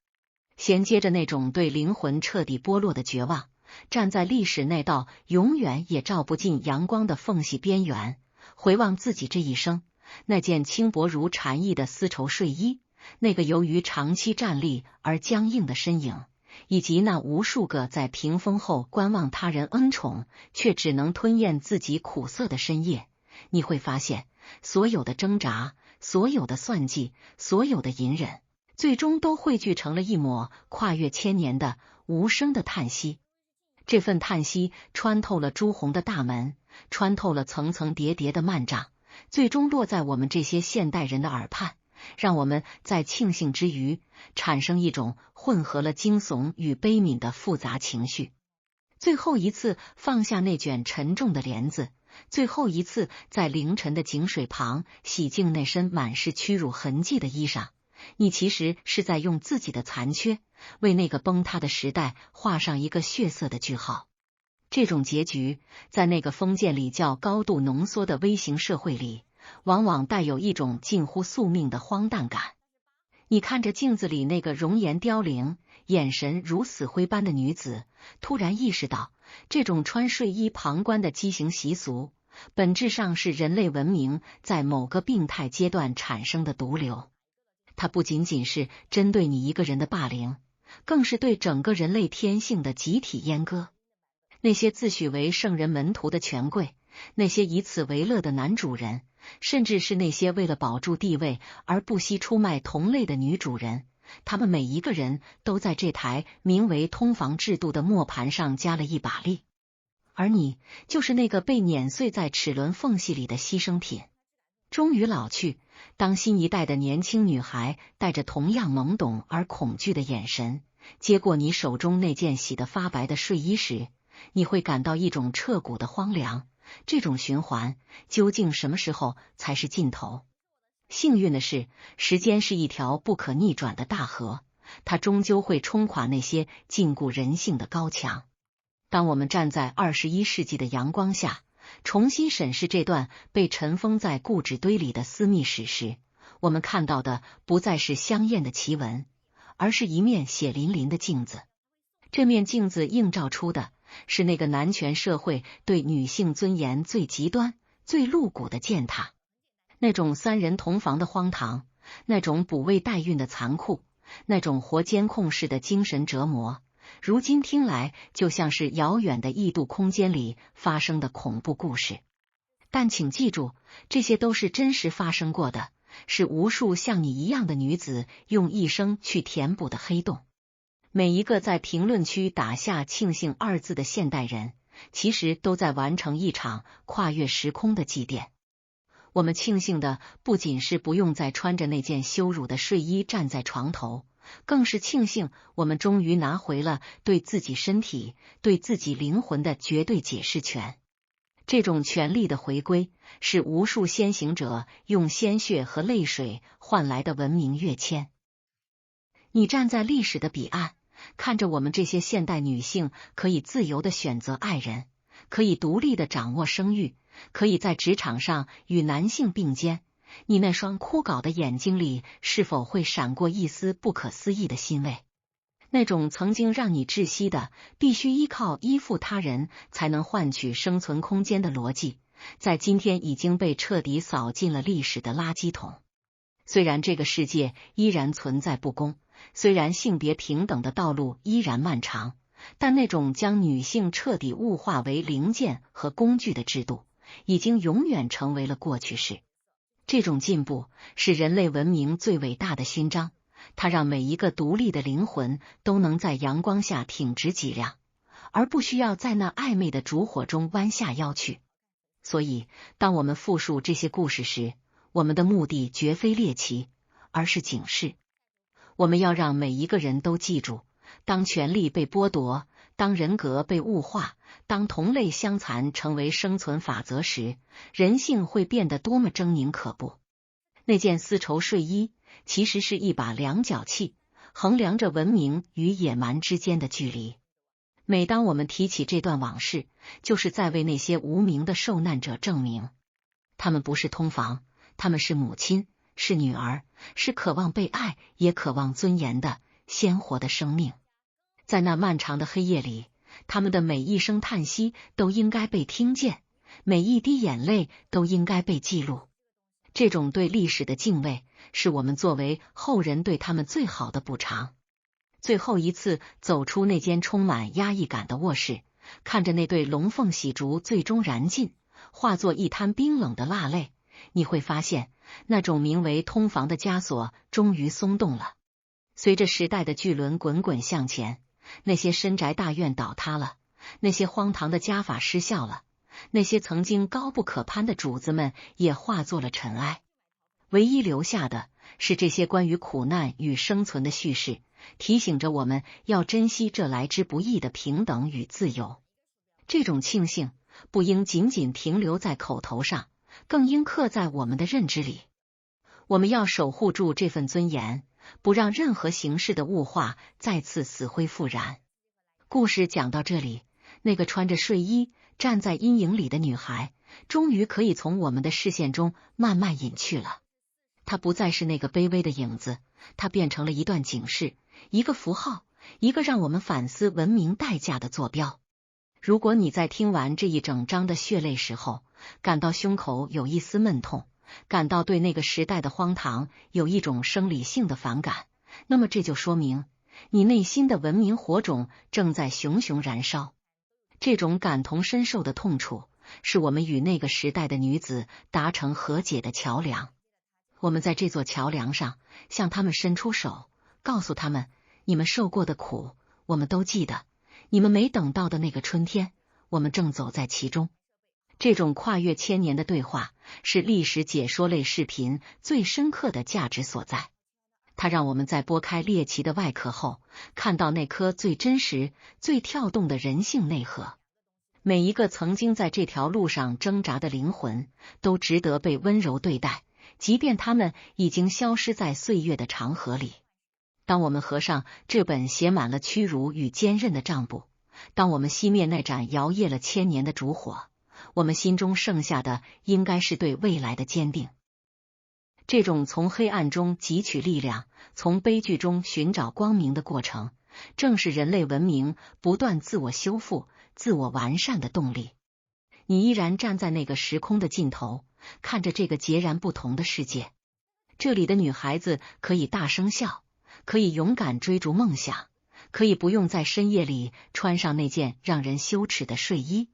衔接着那种对灵魂彻底剥落的绝望，站在历史那道永远也照不进阳光的缝隙边缘，回望自己这一生，那件轻薄如蝉翼的丝绸睡衣，那个由于长期站立而僵硬的身影，以及那无数个在屏风后观望他人恩宠却只能吞咽自己苦涩的深夜，你会发现，所有的挣扎，所有的算计，所有的隐忍，最终都汇聚成了一抹跨越千年的无声的叹息。这份叹息穿透了朱红的大门，穿透了层层叠叠的幔帐，最终落在我们这些现代人的耳畔，让我们在庆幸之余，产生一种混合了惊悚与悲悯的复杂情绪。最后一次放下那卷沉重的帘子，最后一次在凌晨的井水旁洗净那身满是屈辱痕迹的衣裳，你其实是在用自己的残缺，为那个崩塌的时代画上一个血色的句号。这种结局，在那个封建礼教高度浓缩的微型社会里，往往带有一种近乎宿命的荒诞感。你看着镜子里那个容颜凋零、眼神如死灰般的女子，突然意识到，这种穿睡衣旁观的畸形习俗，本质上是人类文明在某个病态阶段产生的毒瘤。它不仅仅是针对你一个人的霸凌，更是对整个人类天性的集体阉割。那些自诩为圣人门徒的权贵，那些以此为乐的男主人，甚至是那些为了保住地位而不惜出卖同类的女主人，他们每一个人都在这台名为通房制度的磨盘上加了一把力。而你就是那个被碾碎在齿轮缝隙里的牺牲品。终于老去，当新一代的年轻女孩带着同样懵懂而恐惧的眼神接过你手中那件洗得发白的睡衣时，你会感到一种彻骨的荒凉。这种循环究竟什么时候才是尽头？幸运的是，时间是一条不可逆转的大河，它终究会冲垮那些禁锢人性的高墙。当我们站在21世纪的阳光下，重新审视这段被尘封在固执堆里的私密史时，我们看到的不再是香艳的奇闻，而是一面血淋淋的镜子。这面镜子映照出的是那个男权社会对女性尊严最极端、最露骨的践踏，那种3人同房的荒唐，那种哺喂代孕的残酷，那种活监控式的精神折磨，如今听来就像是遥远的异度空间里发生的恐怖故事。但请记住，这些都是真实发生过的，是无数像你一样的女子用一生去填补的黑洞。每一个在评论区打下庆幸2字的现代人，其实都在完成一场跨越时空的祭奠。我们庆幸的不仅是不用再穿着那件羞辱的睡衣站在床头，更是庆幸我们终于拿回了对自己身体、对自己灵魂的绝对解释权。这种权利的回归，是无数先行者用鲜血和泪水换来的文明跃迁。你站在历史的彼岸，看着我们这些现代女性可以自由地选择爱人，可以独立地掌握生育，可以在职场上与男性并肩，你那双枯槁的眼睛里是否会闪过一丝不可思议的欣慰？那种曾经让你窒息的必须依靠依附他人才能换取生存空间的逻辑，在今天已经被彻底扫进了历史的垃圾桶。虽然这个世界依然存在不公，虽然性别平等的道路依然漫长，但那种将女性彻底物化为零件和工具的制度，已经永远成为了过去式。这种进步是人类文明最伟大的勋章，它让每一个独立的灵魂都能在阳光下挺直脊梁，而不需要在那暧昧的烛火中弯下腰去。所以，当我们复述这些故事时，我们的目的绝非猎奇，而是警示。我们要让每一个人都记住，当权力被剥夺，当人格被物化，当同类相残成为生存法则时，人性会变得多么狰狞可怖。那件丝绸睡衣其实是一把量角器，衡量着文明与野蛮之间的距离。每当我们提起这段往事，就是在为那些无名的受难者证明，他们不是通房，他们是母亲，是女儿，是渴望被爱也渴望尊严的鲜活的生命。在那漫长的黑夜里，他们的每一声叹息都应该被听见，每一滴眼泪都应该被记录。这种对历史的敬畏，是我们作为后人对他们最好的补偿。最后一次走出那间充满压抑感的卧室，看着那对龙凤喜烛最终燃尽，化作一滩冰冷的蜡泪，你会发现，那种名为通房的枷锁终于松动了。随着时代的巨轮滚滚向前，那些深宅大院倒塌了，那些荒唐的家法失效了，那些曾经高不可攀的主子们也化作了尘埃。唯一留下的是这些关于苦难与生存的叙事，提醒着我们要珍惜这来之不易的平等与自由。这种庆幸不应仅仅停留在口头上，更应刻在我们的认知里。我们要守护住这份尊严，不让任何形式的物化再次死灰复燃。故事讲到这里，那个穿着睡衣站在阴影里的女孩，终于可以从我们的视线中慢慢隐去了。它不再是那个卑微的影子，它变成了一段警示，一个符号，一个让我们反思文明代价的坐标。如果你在听完这一整章的血泪时候，感到胸口有一丝闷痛，感到对那个时代的荒唐有一种生理性的反感，那么这就说明你内心的文明火种正在熊熊燃烧。这种感同身受的痛楚，是我们与那个时代的女子达成和解的桥梁。我们在这座桥梁上向他们伸出手，告诉他们，你们受过的苦，我们都记得，你们没等到的那个春天，我们正走在其中。这种跨越千年的对话，是历史解说类视频最深刻的价值所在。它让我们在剥开猎奇的外壳后，看到那颗最真实、最跳动的人性内核。每一个曾经在这条路上挣扎的灵魂，都值得被温柔对待，即便他们已经消失在岁月的长河里。当我们合上这本写满了屈辱与坚韧的账簿，当我们熄灭那盏摇曳了千年的烛火，我们心中剩下的应该是对未来的坚定。这种从黑暗中汲取力量，从悲剧中寻找光明的过程，正是人类文明不断自我修复、自我完善的动力。你依然站在那个时空的尽头，看着这个截然不同的世界。这里的女孩子可以大声笑，可以勇敢追逐梦想，可以不用在深夜里穿上那件让人羞耻的睡衣。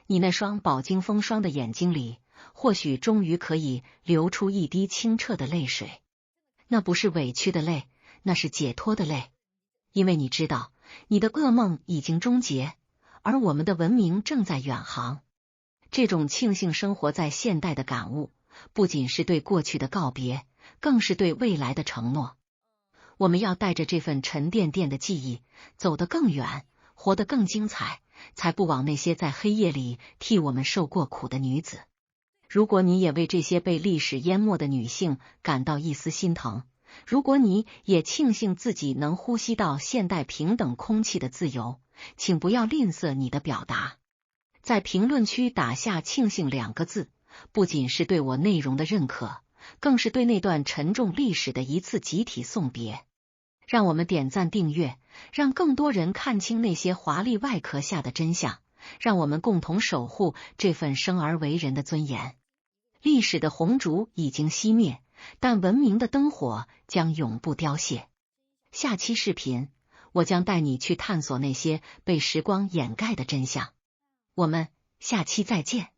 你那双饱经风霜的眼睛里，或许终于可以流出一滴清澈的泪水。那不是委屈的泪，那是解脱的泪。因为你知道，你的噩梦已经终结，而我们的文明正在远航。这种庆幸生活在现代的感悟，不仅是对过去的告别，更是对未来的承诺。我们要带着这份沉甸甸的记忆，走得更远，活得更精彩，才不枉那些在黑夜里替我们受过苦的女子。如果你也为这些被历史淹没的女性感到一丝心疼，如果你也庆幸自己能呼吸到现代平等空气的自由，请不要吝啬你的表达。在评论区打下庆幸2个字，不仅是对我内容的认可，更是对那段沉重历史的一次集体送别。让我们点赞订阅，让更多人看清那些华丽外壳下的真相，让我们共同守护这份生而为人的尊严。历史的红烛已经熄灭，但文明的灯火将永不凋谢。下期视频，我将带你去探索那些被时光掩盖的真相。我们下期再见。